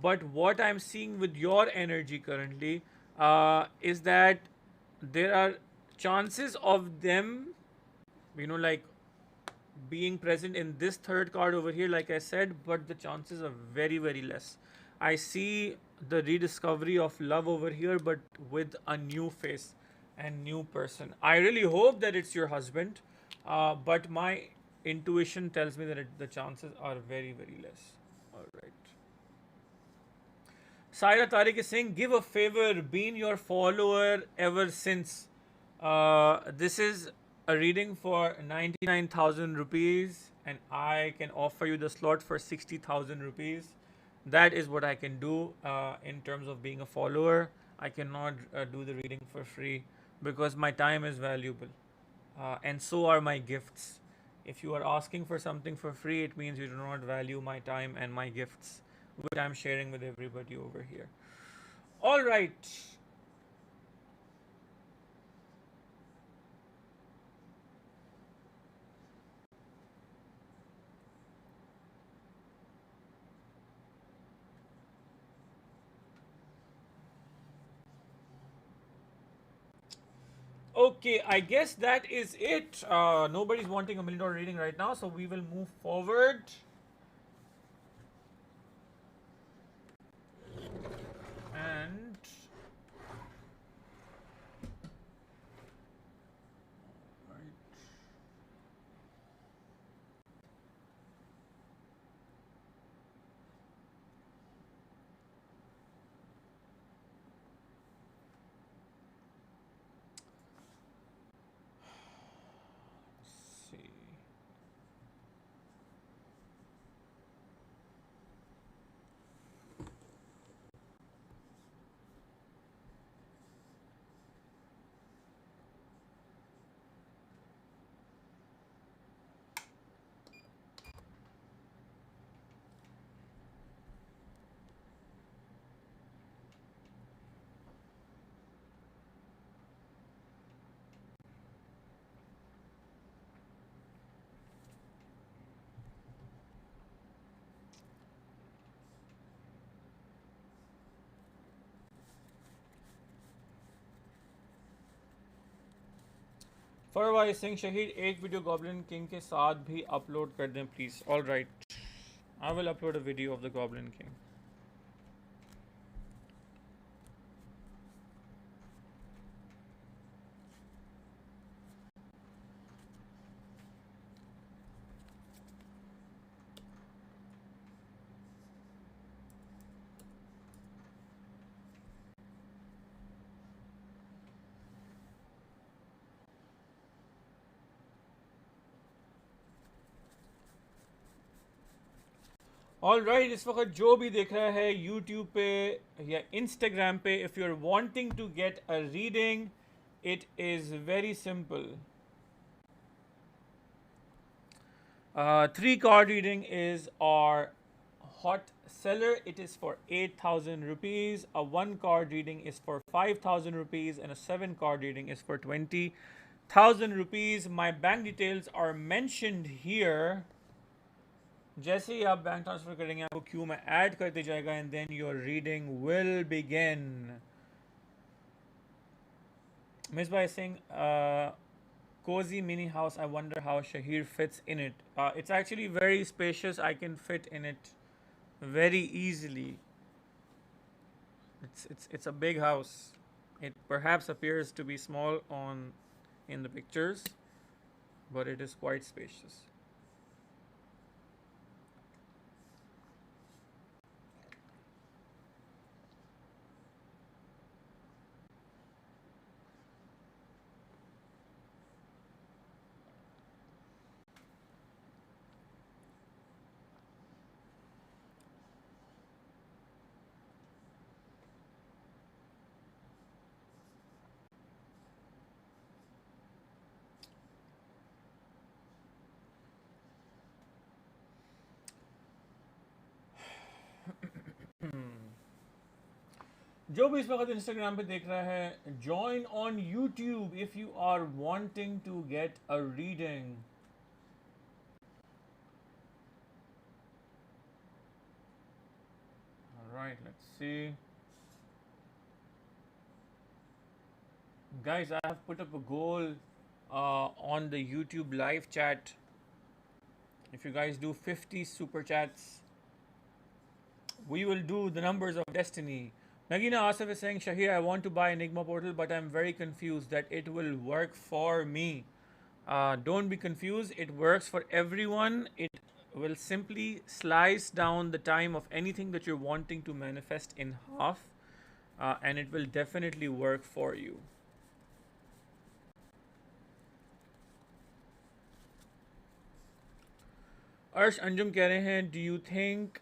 [SPEAKER 2] But what I'm seeing with your energy currently is that there are chances of them, like being present in this third card over here, like I said, but the chances are very, very less. I see the rediscovery of love over here, but with a new face and new person. I really hope that it's your husband, but my intuition tells me that the chances are very, very less. All right. Saira Tariq is saying, give a favor, been your follower ever since. This is a reading for 99,000 rupees, and I can offer you the slot for 60,000 rupees. That is what I can do in terms of being a follower. I cannot do the reading for free because my time is valuable, and so are my gifts. If you are asking for something for free, it means you do not value my time and my gifts, which I'm sharing with everybody over here. All right. Okay, I guess that is it. Nobody's wanting $1,000,000 reading right now, so we will move forward. And see. Farwa is Singh शहीद एक video goblin king के साथ भी upload कर दें please. All right, I will upload a video of the goblin king. All right, इस वक्त जो भी देख रहा है यूट्यूब पे या इंस्टाग्राम पे, if you are wanting to get a reading, it is very simple. 3 card reading is our hot seller. It is for 8,000 rupees. A 1 card reading is for 5,000 rupees, and a 7 card reading is for 20,000 1,000 rupees. My bank details are mentioned here. जैसे ही आप bank transfer करेंगे आपको Q में add कर दिया जाएगा and then your reading will begin. Misbah is saying, cozy mini house. I wonder how Shaheer fits in it. It's actually very spacious. I can fit in it very easily. It's a big house. It perhaps appears to be small in the pictures, but it is quite spacious. जो भी इस वक्त Instagram पे देख रहा है, join on YouTube if you are wanting to get a reading. All right, let's see. Guys, I have put up a goal on the YouTube live chat. If you guys do 50 super chats, we will do the numbers of destiny. Nagina Asif is saying, Shaheer, I want to buy Enigma Portal, but I'm very confused that it will work for me. Don't be confused. It works for everyone. It will simply slice down the time of anything that you're wanting to manifest in half, and it will definitely work for you. Arsh Anjum कह रहे हैं, do you think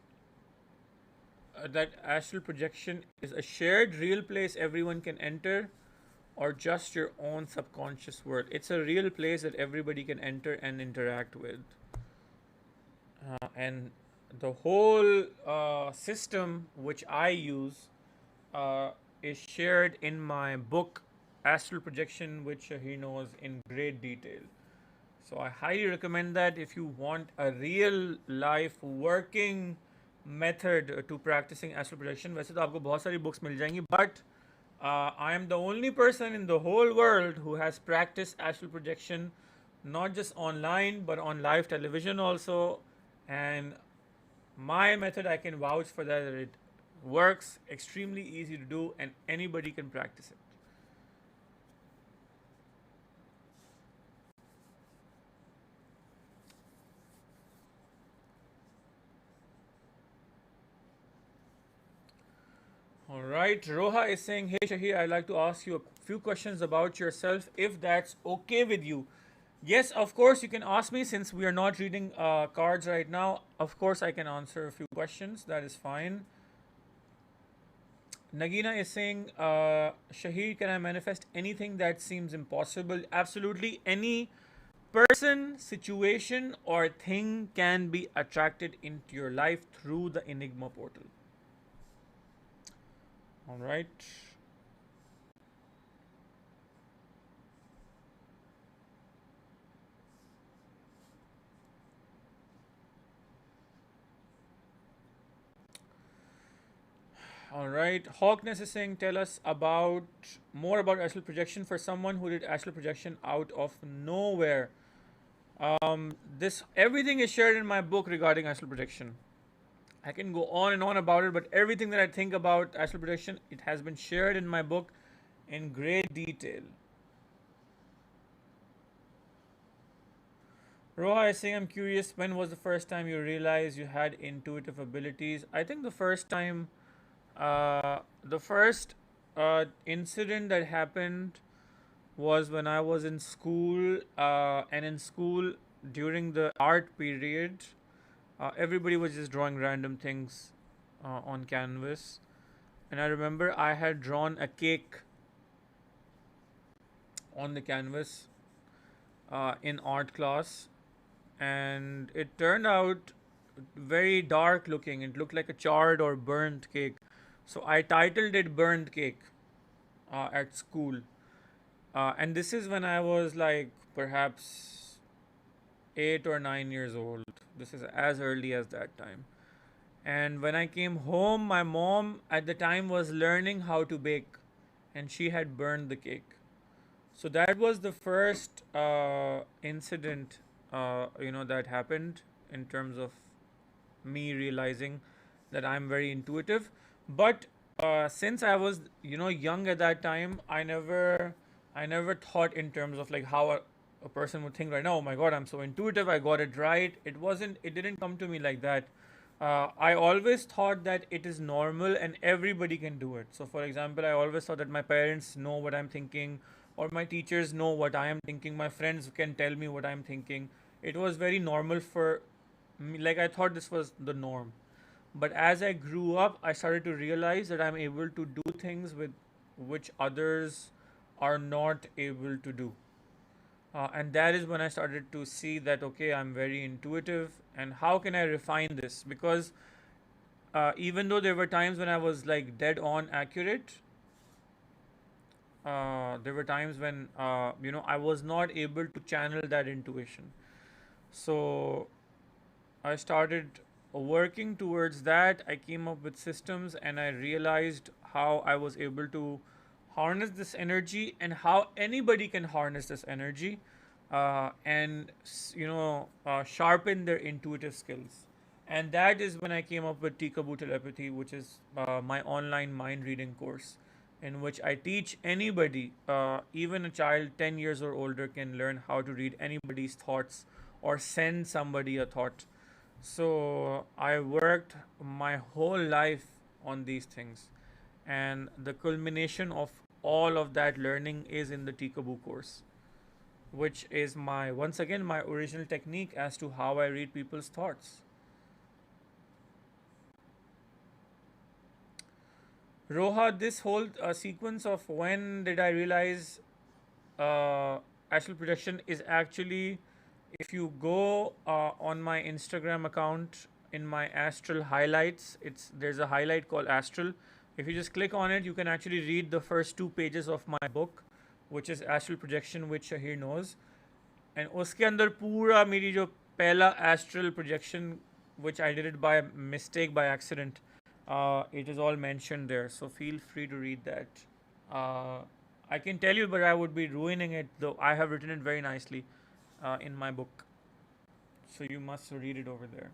[SPEAKER 2] that astral projection is a shared real place everyone can enter, or just your own subconscious world? It's a real place that everybody can enter and interact with. And the whole system which I use is shared in my book, Astral Projection, which Shaheer knows in great detail. So I highly recommend that if you want a real life working method to practicing astral projection. वैसे तो आपको बहुत सारी books मिल जाएंगी, but I am the only person in the whole world who has practiced astral projection, not just online but on live television also, and my method, I can vouch for that it works, extremely easy to do, and anybody can practice it. All right, Roha is saying, hey Shaheer, I'd like to ask you a few questions about yourself, if that's okay with you. Yes, of course, you can ask me. Since we are not reading cards right now, of course I can answer a few questions. That is fine. Nagina is saying, Shaheer, can I manifest anything that seems impossible? Absolutely. Any person, situation, or thing can be attracted into your life through the Enigma portal. All right. All right. Hawkness is saying, tell us more about astral projection for someone who did astral projection out of nowhere. This everything is shared in my book regarding astral projection. I can go on and on about it, but everything that I think about astral projection, it has been shared in my book in great detail. Roha is saying, I'm curious, when was the first time you realized you had intuitive abilities? I think the first time, the first incident that happened was when I was in school, and in school during the art period, everybody was just drawing random things on canvas, and I remember I had drawn a cake on the canvas in art class, and it turned out very dark looking. It looked like a charred or burnt cake, so I titled it burnt cake at school. And this is when I was like perhaps 8 or 9 years old. This is as early as that time. And when I came home, my mom at the time was learning how to bake, and she had burned the cake. So that was the first incident, that happened in terms of me realizing that I'm very intuitive. But since I was, young at that time, I never thought in terms of like how a person would think right now. Oh my God, I'm so intuitive. I got it right. It wasn't. It didn't come to me like that. I always thought that it is normal and everybody can do it. So, for example, I always thought that my parents know what I'm thinking, or my teachers know what I am thinking. My friends can tell me what I'm thinking. It was very normal for me. Like, I thought this was the norm. But as I grew up, I started to realize that I'm able to do things with which others are not able to do. And that is when I started to see that, okay, I'm very intuitive, and how can I refine this? Because even though there were times when I was like dead on accurate, there were times when I was not able to channel that intuition. So I started working towards that. I came up with systems, and I realized how I was able to harness this energy, and how anybody can harness this energy, and sharpen their intuitive skills. And that is when I came up with Tikaboo Telepathy, which is my online mind reading course, in which I teach anybody, even a child 10 years or older, can learn how to read anybody's thoughts or send somebody a thought. So I worked my whole life on these things, and the culmination of all of that learning is in the Tikaboo course, which is my once again my original technique as to how I read people's thoughts. Roha, this whole sequence of when did I realize astral projection is actually, if you go on my Instagram account in my astral highlights, there's a highlight called astral. If you just click on it, you can actually read the first 2 pages of my book, which is Astral Projection with Shaheer Knows. And उसके अंदर पूरा मेरी जो पहला astral projection, which I did it by mistake, by accident, it is all mentioned there. So feel free to read that. Uh, I can tell you, but I would be ruining it, though I have written it very nicely in my book. So you must read it over there.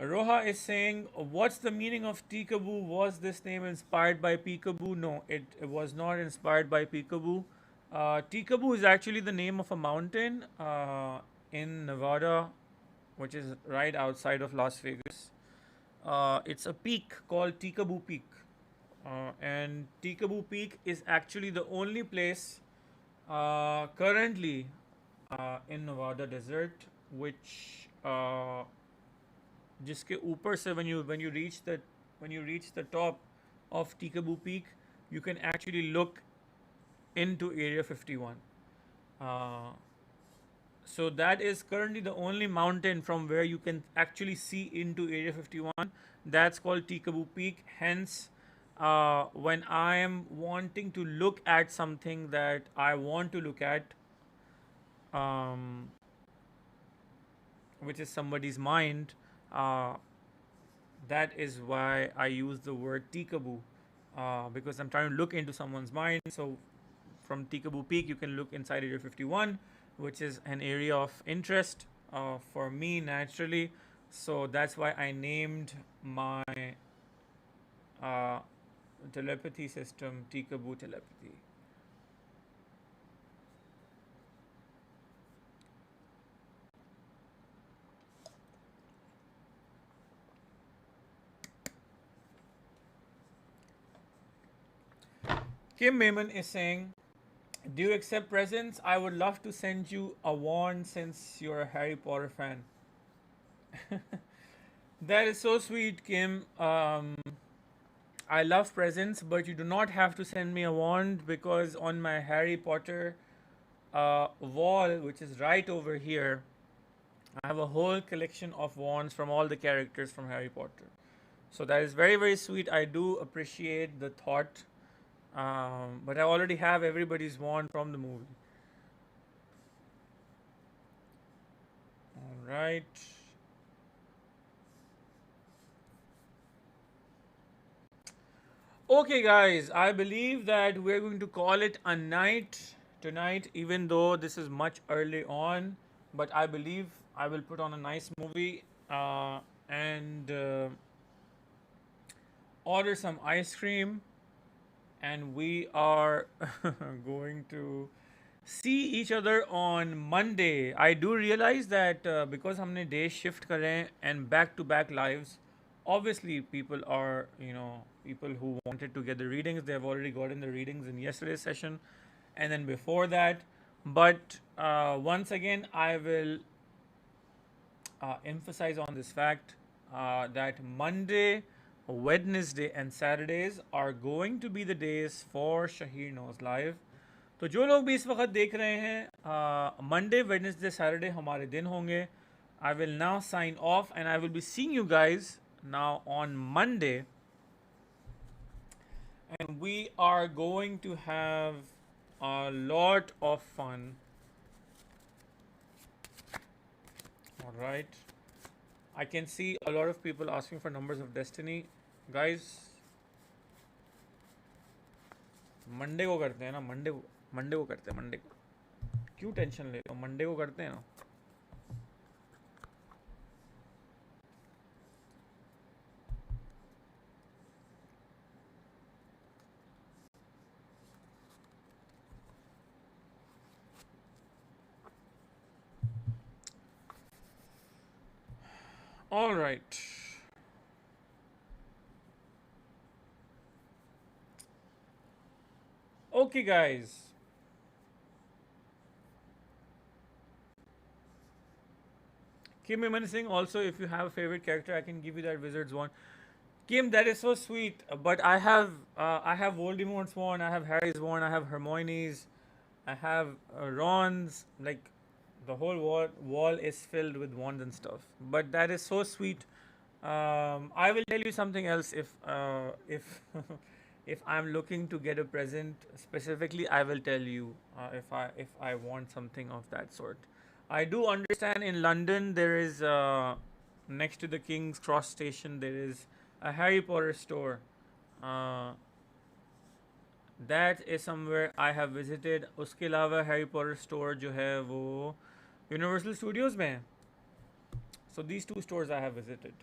[SPEAKER 2] Roha is saying, what's the meaning of Tikaboo? Was this name inspired by Peekaboo? No, it was not inspired by Peekaboo. Tikaboo is actually the name of a mountain in Nevada, which is right outside of Las Vegas. It's a peak called Tikaboo Peak. And Tikaboo Peak is actually the only place currently in Nevada desert which जिसके ऊपर से when you reach the top of Tikaboo Peak, you can actually look into Area 51. Uh, so that is currently the only mountain from where you can actually see into Area 51. That's called Tikaboo Peak. Hence, when I am wanting to look at something that I want to look at, um, which is somebody's mind, uh, that is why I use the word Tikaboo, because I'm trying to look into someone's mind. So from Tikaboo Peak, you can look inside Area 51, which is an area of interest for me naturally. So that's why I named my uh, telepathy system Tikaboo Telepathy. Kim Mayman is saying, do you accept presents? I would love to send you a wand since you're a Harry Potter fan. That is so sweet, Kim. I love presents, but you do not have to send me a wand, because on my Harry Potter wall, which is right over here, I have a whole collection of wands from all the characters from Harry Potter. So that is very, very sweet. I do appreciate the thought. But I already have everybody's wand from the movie. All right. Okay, guys, I believe that we're going to call it a night tonight, even though this is much early on. But I believe I will put on a nice movie and order some ice cream, and we are going to see each other on Monday. I do realize that because हमने day shift करें and back to back lives, obviously people are, people who wanted to get the readings, they have already gotten the readings in yesterday's session and then before that. But once again, I will emphasize on this fact that Monday, Wednesday and Saturdays are going to be the days for Shaheer Knows Live. तो जो लोग भी इस वक्त देख रहे हैं Monday Wednesday Saturday हमारे दिन होंगे. I will now sign off and I will be seeing you guys now on Monday, and we are going to have a lot of fun. All right, I can see a lot of people asking for numbers of destiny. Guys, Monday को करते हैं ना, Monday को करते हैं. Monday को क्यों tension ले रहे हो, मंडे को करते हैं ना. All right. Okay, guys. Kim Singh, also, if you have a favorite character, I can give you that Wizard's wand. Kim, that is so sweet. But I have Voldemort's wand, I have Harry's wand, I have Hermione's, I have Ron's. Like, the whole wall is filled with wands and stuff. But that is so sweet. I will tell you something else if if I'm looking to get a present specifically. I will tell you if I want something of that sort. I do understand in London there is next to the King's Cross station there is a Harry Potter store. That is somewhere I have visited. उसके अलावा Harry Potter store जो है वो Universal Studios में है. So these two stores I have visited.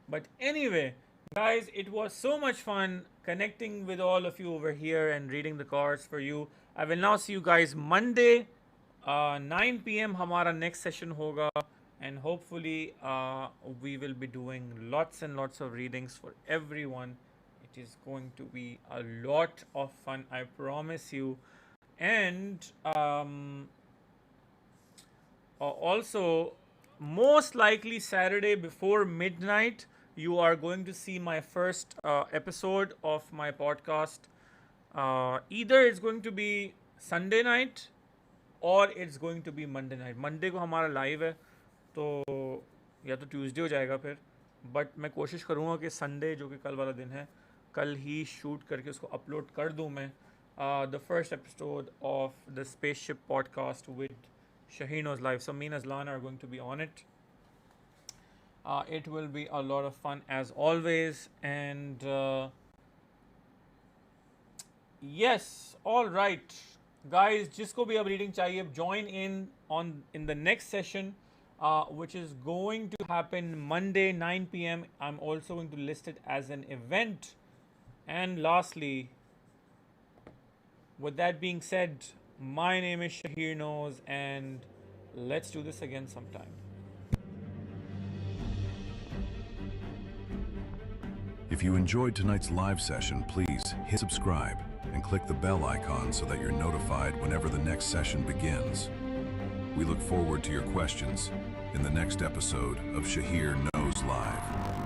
[SPEAKER 2] But anyway, guys, it was so much fun connecting with all of you over here and reading the cards for you. I will now see you guys Monday, 9 p.m. हमारा next session होगा, and hopefully we will be doing lots and lots of readings for everyone. It is going to be a lot of fun, I promise you. And also, most likely Saturday before midnight, you are going to see my first episode of my podcast. Either it's going to be Sunday night or it's going to be Monday night. Monday को हमारा live है, तो या तो Tuesday हो जाएगा फिर. But मैं कोशिश करूँगा कि Sunday, जो कि कल वाला दिन है, कल ही shoot करके उसको upload कर दूँ मैं. The first episode of the Spaceship podcast with Shaheer Knows Live. So me and Aslan are going to be on it. It will be a lot of fun as always. And yes, all right, guys. जिसको भी अब reading चाहिए, join in the next session, which is going to happen Monday 9 p.m. I'm also going to list it as an event. And lastly, with that being said, my name is Shaheer Knows, and let's do this again sometime.
[SPEAKER 1] If you enjoyed tonight's live session, please hit subscribe and click the bell icon so that you're notified whenever the next session begins. We look forward to your questions in the next episode of Shaheer Knows Live.